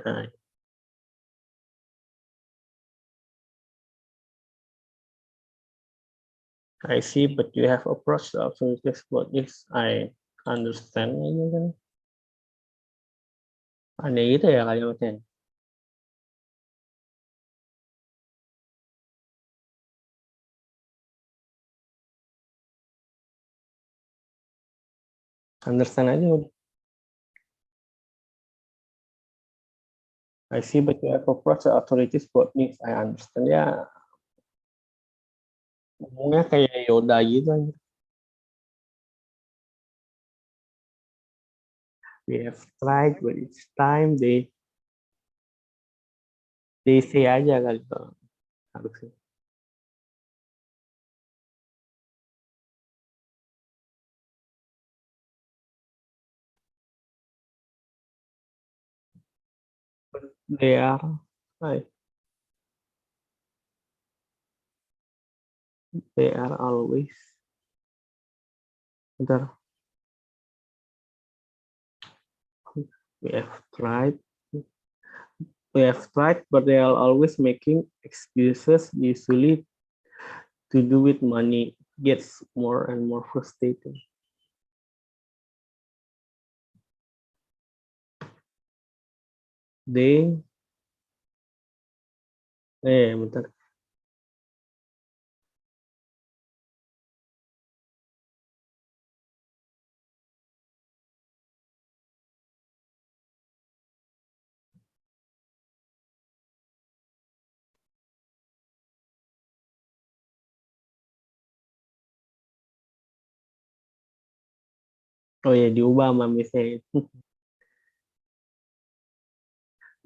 Speaker 7: I see, but you have approached the authorities about this. I understand. Ini kan aneh gitu ya kalimatnya. Understand aja udah. I see, but you have approached the authorities about this. I understand. Ya, ngomongnya kayak Yoda gitu aja. We have tried, but each time they say aja kali tuh. Harusnya. They are, they are always. Bentar. We have tried. We have tried, but they are always making excuses, usually to do with money. Gets more and more frustrating. They, bentar. Oh ya, diubah sama misalnya.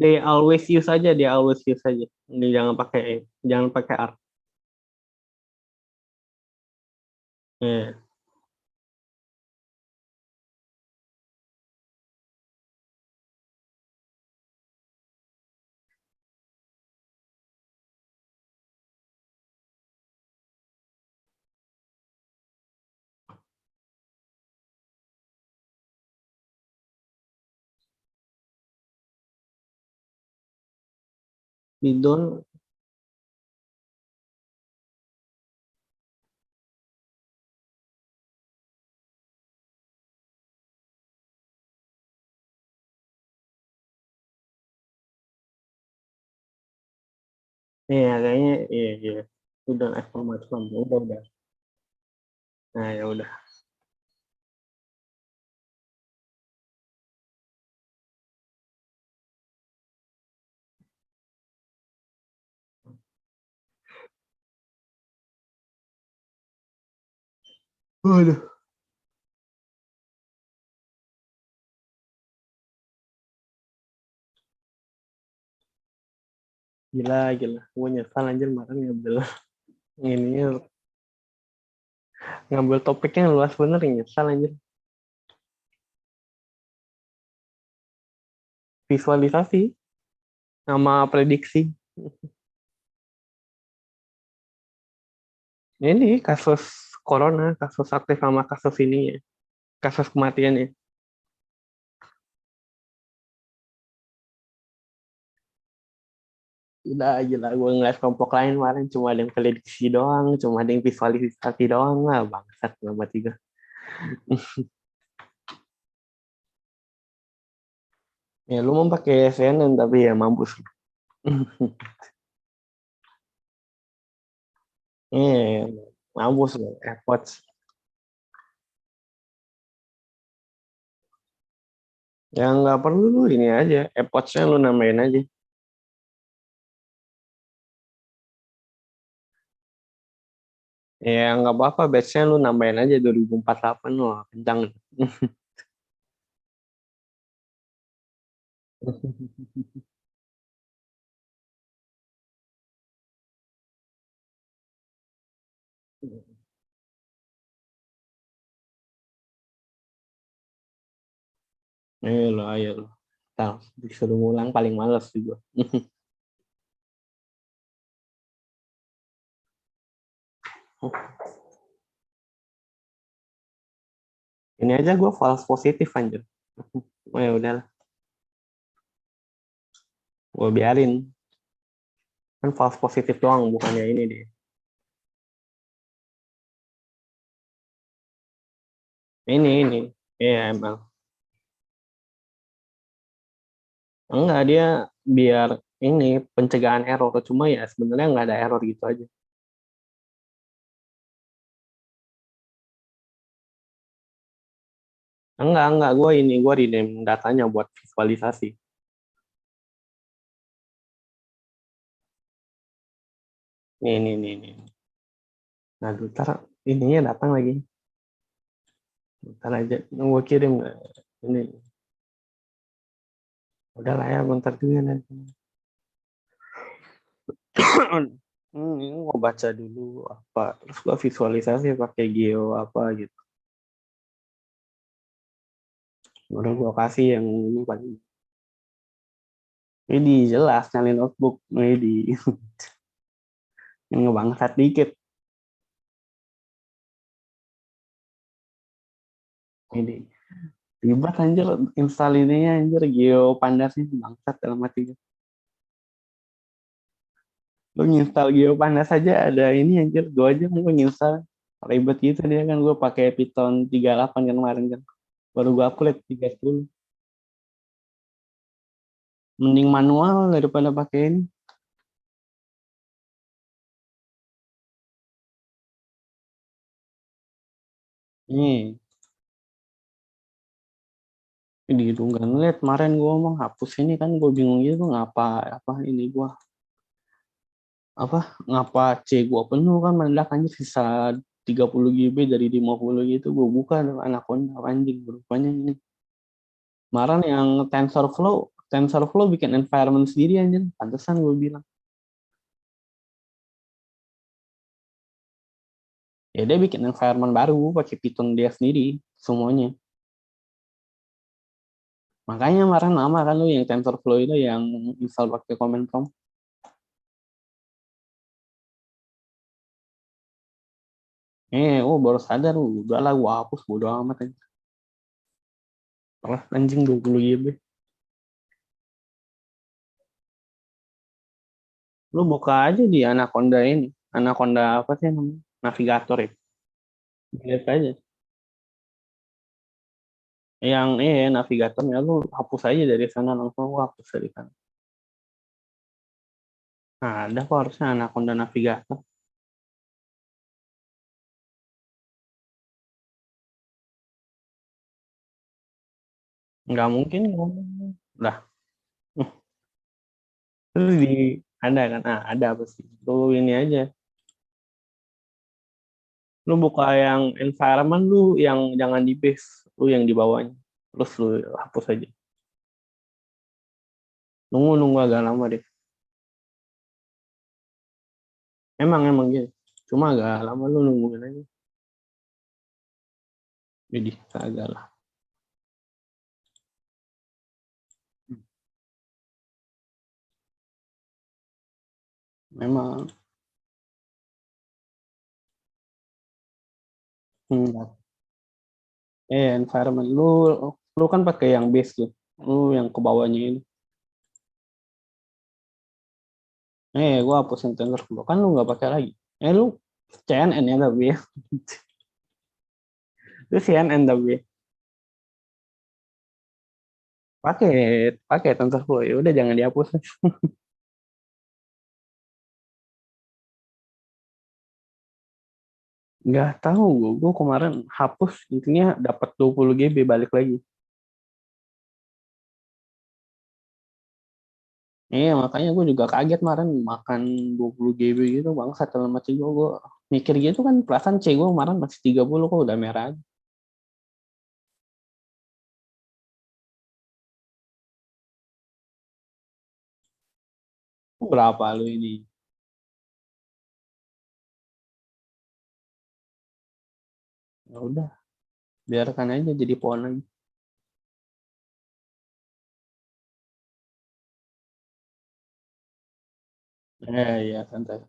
Speaker 7: They always use aja, dia always use aja. Jangan pakai are. We don't. Iya, kayaknya iya. Udah exclamation mark, udah. Nah, ya udah. Waduh. Gila. Gue nyesal anjir kemarin ngambil topiknya luas bener, nyesal anjir. Visualisasi sama prediksi. Ini kasus corona, kasus aktif sama kasus ini ya. Kasus kematian ya. Gila, gue ngeliat kelompok lain kemarin cuma ada yang prediksi doang, cuma ada yang visualisasi doang, lah bangsat nama tiga. Ya lu mau pakai CNN tapi ya mampus. Mampus lo, AirPods. Ya nggak perlu lu ini aja, AirPods-nya lu nambahin aja. Ya nggak apa-apa, batch-nya lu nambahin aja 2048 loh, kencang. Ayo lo. Tahu, disuruh ngulang paling males juga. Ini aja gue false positif anjir. Oh ya udahlah, gue biarin. Kan false positif doang, bukannya ini deh. Ini. EML. Enggak, dia biar ini pencegahan error. Cuma ya sebenarnya nggak ada error gitu aja. Enggak, gue rename datanya buat visualisasi. Nih. Nah, ntar ininya datang lagi. Ntar aja, gue kirim ini. Udah lah ya, bentar juga nanti. Ini gue baca dulu apa, terus gue visualisasi pakai geo apa gitu. Baru gue kasih yang ini paling. Ini jelas nyalin notebook, ini ngebangsat dikit. Ini ribet anjir, install ininya anjir, Geo Pandas ini bangsat dalam hati. Lu nginstal Geo Pandas aja ada ini anjir, gue aja mau nginstal ribet gitu dia kan, gue pakai Python 38 kan kemarin kan, baru gue upload 30. Mending manual daripada pakai ini. Ini gitu nggak ngeliat kemarin gue ngomong hapus ini kan, gue bingung gitu ngapa apa ini gue apa ngapa C gue penuh kan, mendadak anjir sisa 30 GB dari 50 gitu, gue buka Anaconda anjing rupanya ini. Kemarin yang TensorFlow bikin environment sendiri anjir, pantesan gue bilang. Ya dia bikin environment baru pakai Python dia sendiri semuanya. Makanya kemarin lama kan lu yang TensorFlow itu yang install pakai command prompt. Baru sadar, udah lah gua hapus bodo amat aja. Wah, anjing 20 GB. Lu buka aja di Anaconda ini. Anaconda apa sih namanya? Navigator ya. Lihat aja. Yang navigatornya lu hapus aja dari sana, langsung gua hapus dari sana. Nah, ada kok harusnya Anaconda Navigator. Nggak mungkin. Lah. Terus ada kan? Ada apa sih? Lu ini aja. Lu buka yang environment, lu yang jangan di base, lu yang di bawahnya. Terus lu hapus aja. Nunggu agak lama deh. Emang gitu. Cuma agak lama, lu nungguin aja. Jadi agak lah. Memang. Environment lu kan pakai yang base tuh. Lu yang ke bawahnya ini. Gua hapusin TensorFlow kan, lu nggak pakai lagi. Lu CNN ya tapi ya. Lu CNN tapi ya. Pakai TensorFlow ya udah, jangan dihapus. Nggak tahu, gue kemarin hapus, intinya dapat 20 GB balik lagi. Makanya gue juga kaget kemarin makan 20 GB gitu, bangsat dalam hati gue mikir gitu kan, perasaan C gue kemarin masih 30 kok udah merah aja. Berapa lu ini? Ya udah, biarkan aja jadi pohon lagi. Ya santai.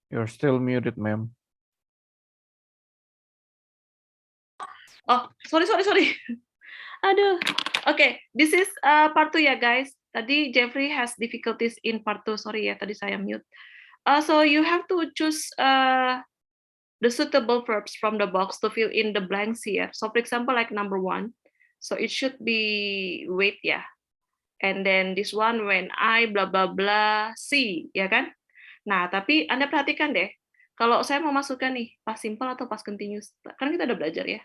Speaker 3: You're still muted, ma'am.
Speaker 1: Oh, sorry. Aduh. Okay, this is part 2 ya guys. Tadi Jeffrey has difficulties in part 2. Sorry ya, tadi saya mute. So you have to choose the suitable verbs from the box to fill in the blanks here. So for example, like number 1. So it should be wait ya. And then this one when I blah blah blah see, ya kan? Nah, tapi Anda perhatikan deh. Kalau saya mau masukkan nih past simple atau past continuous, kan kita udah belajar ya.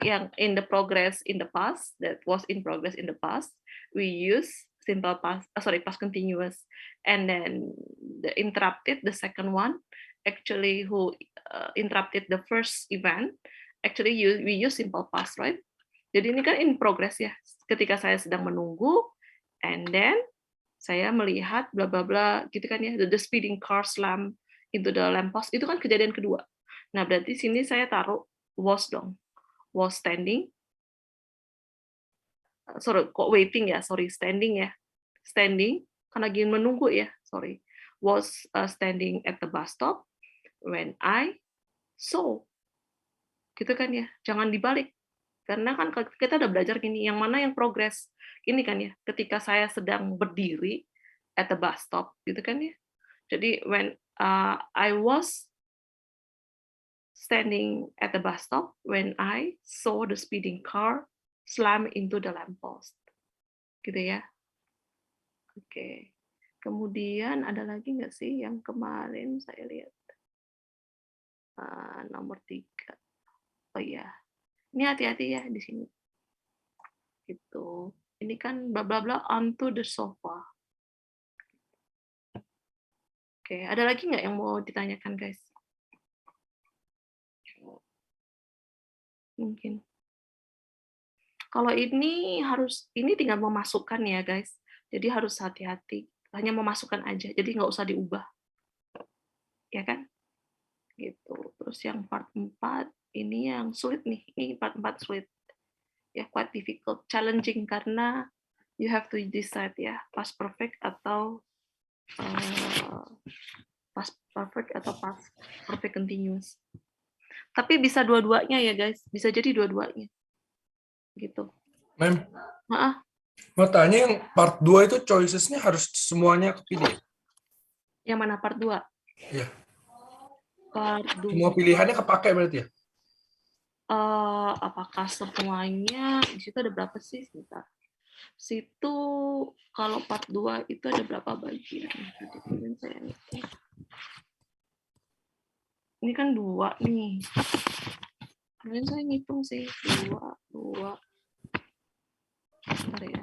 Speaker 1: Yang in the progress in the past, that was in progress in the past, we use simple past, past continuous, and then the interrupted, the second one, actually who interrupted the first event, actually we use simple past, right? Jadi ini kan in progress ya. Ketika saya sedang menunggu, and then saya melihat bla bla bla gitu kan ya, the speeding car slam into the lamppost, itu kan kejadian kedua. Nah, berarti sini saya taruh was dong. Was standing, standing ya, standing karena lagi menunggu ya, was standing at the bus stop when I saw, gitu kan ya, jangan dibalik, karena kan kita udah belajar gini, yang mana yang progress, ini kan ya, ketika saya sedang berdiri at the bus stop, gitu kan ya, jadi when I was standing at the bus stop when I saw the speeding car slam into the lamppost. Gitu ya. Oke. Kemudian ada lagi nggak sih yang kemarin saya lihat? Nomor 3. Oh iya. Ini hati-hati ya di sini. Gitu. Ini kan bla bla bla onto the sofa. Oke, ada lagi nggak yang mau ditanyakan, guys? Mungkin. Kalau ini tinggal memasukkan ya guys. Jadi harus hati-hati. Hanya memasukkan aja. Jadi nggak usah diubah. Ya kan? Gitu. Terus yang part 4 ini yang sulit nih. Ini part 4 sulit. Ya, quite difficult, challenging karena you have to decide ya, past perfect atau past perfect atau past perfect continuous. Tapi bisa dua-duanya ya guys, bisa jadi dua-duanya. Gitu.
Speaker 6: Mem,
Speaker 1: mau
Speaker 6: tanya yang part 2 itu choicesnya harus semuanya kepilih.
Speaker 1: Yang mana part 2?
Speaker 6: Iya.
Speaker 1: Part 2.
Speaker 6: Semua pilihannya kepake berarti ya?
Speaker 1: Apakah semuanya? Di situ ada berapa sih? Sebentar. Situ kalau part 2 itu ada berapa bagian? Ini kan 2 nih. Kemarin saya ngitung sih 2. Bentar ya.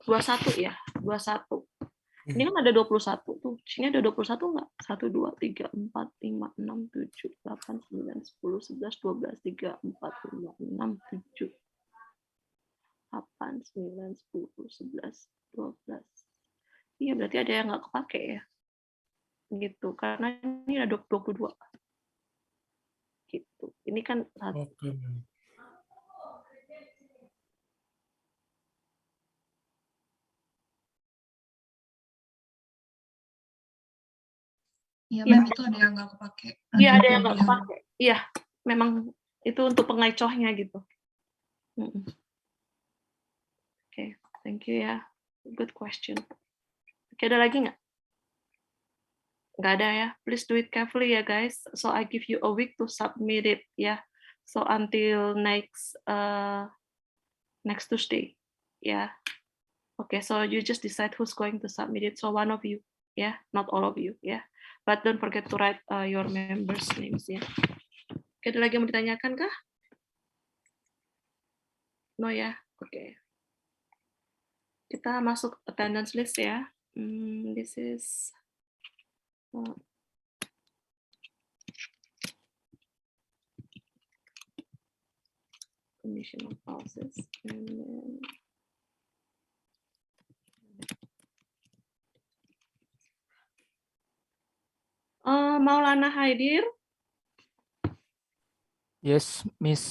Speaker 1: 21 ya, 21. Ini kan ada 21 tuh. Sini ada 21 enggak? 1 2 3 4 5 6 7 8 9 10 11 12 3 4 5 6 7 8 9 10 11 12 Iya, berarti ada yang nggak kepake ya. Gitu, karena ini ada 22. Gitu. Ini kan
Speaker 6: Oke.
Speaker 14: Iya, Mem, itu ada yang nggak kepake.
Speaker 1: Iya, ada yang nggak kepake. Iya, memang itu untuk pengecohnya gitu. Oke, thank you ya. Good question. Oke, ada lagi nggak? Nggak ada ya. Please do it carefully ya guys. So I give you a week to submit it ya. So until next Tuesday. Ya. Okay, so you just decide who's going to submit it. So one of you, yeah, not all of you, yeah. But don't forget to write your members' names, ya. Oke, ada lagi yang mau ditanyakan kah? No ya, oke. Kita masuk attendance list ya. This is conditional clauses and then Maulana hadir?
Speaker 8: Yes, Miss.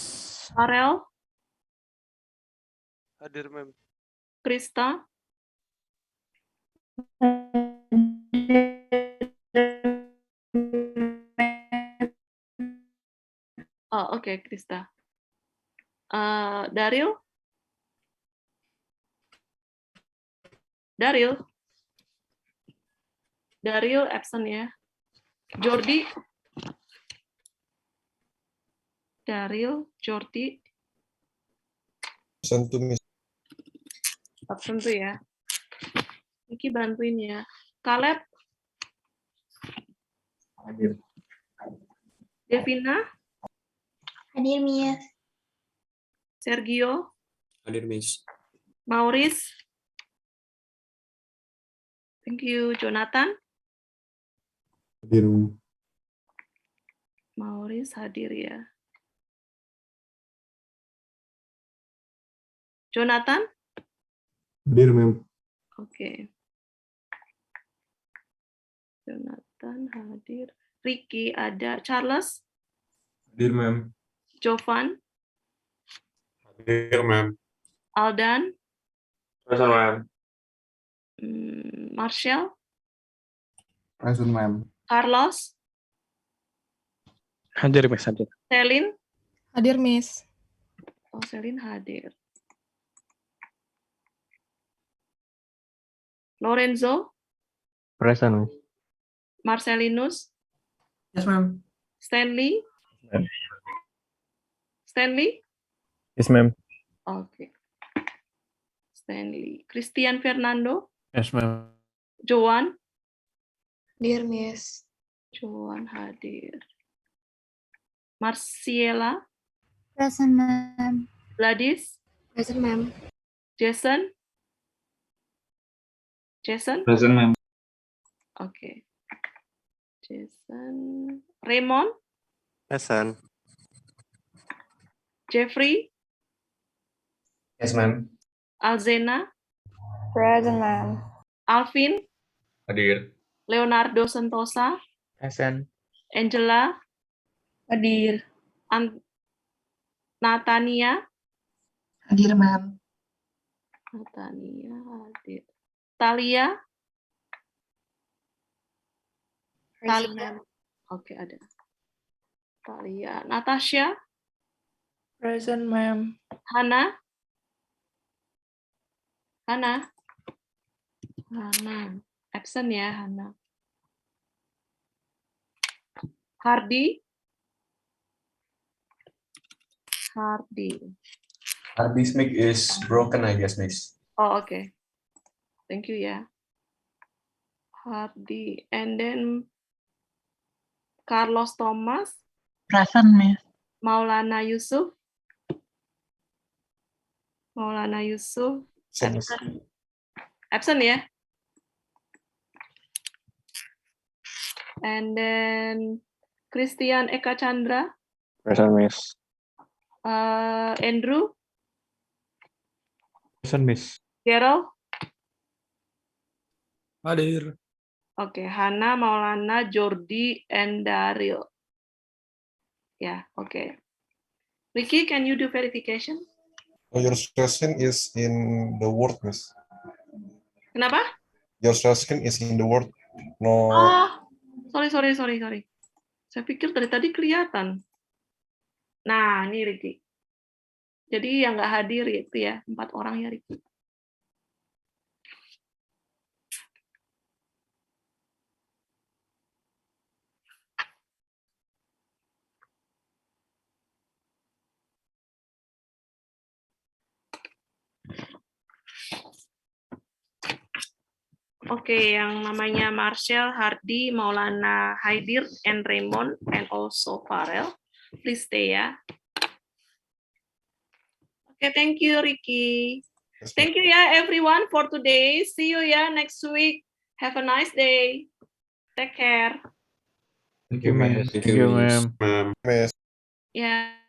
Speaker 1: Farel?
Speaker 18: Hadir, Mem.
Speaker 1: Krista? Oh, oke, Krista. Daryl? Daryl absent ya. Jordi? Daryl, Jordi,
Speaker 5: Absent to Miss.
Speaker 1: absent tuh ya. Niki bantuin ya. Caleb?
Speaker 16: Hadir.
Speaker 1: Devina?
Speaker 10: Hadir, Miss.
Speaker 1: Sergio?
Speaker 18: Hadir, Miss.
Speaker 1: Maurice? Thank you. Jonathan?
Speaker 5: Hadir.
Speaker 1: Maurice hadir ya. Jonathan?
Speaker 5: Hadir, ma'am.
Speaker 1: Oke. Jonathan hadir. Ricky ada. Charles?
Speaker 5: Hadir, ma'am.
Speaker 1: Jovan?
Speaker 11: Hadir, ma'am.
Speaker 1: Aldan?
Speaker 12: Present, ma'am.
Speaker 1: Marshall?
Speaker 17: Present, ma'am.
Speaker 1: Carlos?
Speaker 15: Hadir, Miss. Hadir.
Speaker 1: Selin?
Speaker 14: Hadir, Miss.
Speaker 1: Oh, Selin hadir. Lorenzo?
Speaker 2: Present, Miss.
Speaker 1: Marcelinus?
Speaker 6: Yes, ma'am.
Speaker 1: Stanley? Stanley?
Speaker 3: Yes, ma'am.
Speaker 1: Oke. Stanley. Christian Fernando?
Speaker 8: Yes, ma'am.
Speaker 1: Joan?
Speaker 14: Hadir, Miss.
Speaker 1: Joan hadir. Marciela?
Speaker 4: Present, ma'am.
Speaker 1: Gladys?
Speaker 14: Present, ma'am.
Speaker 1: Jason? Jason?
Speaker 16: Present, ma'am.
Speaker 1: Oke. Jason. Raymond?
Speaker 9: Present.
Speaker 1: Jeffrey?
Speaker 16: Yes, ma'am.
Speaker 1: Alzena?
Speaker 14: Present, ma'am.
Speaker 1: Alvin?
Speaker 12: Hadir.
Speaker 1: Leonardo Sentosa?
Speaker 2: Present.
Speaker 1: Angela?
Speaker 14: Hadir.
Speaker 1: Natania?
Speaker 14: Hadir, ma'am.
Speaker 1: Natania hadir. Talia?
Speaker 14: Present,
Speaker 1: Talia?
Speaker 14: ma'am.
Speaker 1: Oke, ada. Talia. Natasha?
Speaker 14: Present, ma'am.
Speaker 1: Hana? Hana? Hana. Absent ya, Hana. Hardy? Hardy.
Speaker 18: Hardy's mic is broken, I guess, Miss.
Speaker 1: Oh, oke. Thank you ya. Hardy. And then Carlos Thomas?
Speaker 14: Present, Miss.
Speaker 1: Maulana Yusuf? Maulana Yusuf? Absent. Absent ya? And then Christian Eka Chandra?
Speaker 15: Present, Miss.
Speaker 1: Andrew?
Speaker 3: Present, Miss.
Speaker 1: Gerald?
Speaker 6: Hadir.
Speaker 1: Oke, Hana, Maulana, Jordi, and Daryl. Yeah, okay. Ricky, can you do verification?
Speaker 5: Your question is in the word, Miss.
Speaker 1: Kenapa?
Speaker 5: Your question is in the word. No.
Speaker 1: Sorry. Saya pikir dari tadi kelihatan. Nah, ini Ricky. Jadi yang nggak hadir itu ya, 4 orang ya, Ricky. Oke, yang namanya Marshall, Hardy, Maulana, Haidir, and Raymond, and also Farel. Please stay ya. Oke, thank you, Ricky. Thank you ya, everyone, for today. See you ya next week. Have a nice day. Take care.
Speaker 3: Thank you, ma'am.
Speaker 11: Thank you, ma'am.
Speaker 5: Miss.
Speaker 1: Yeah.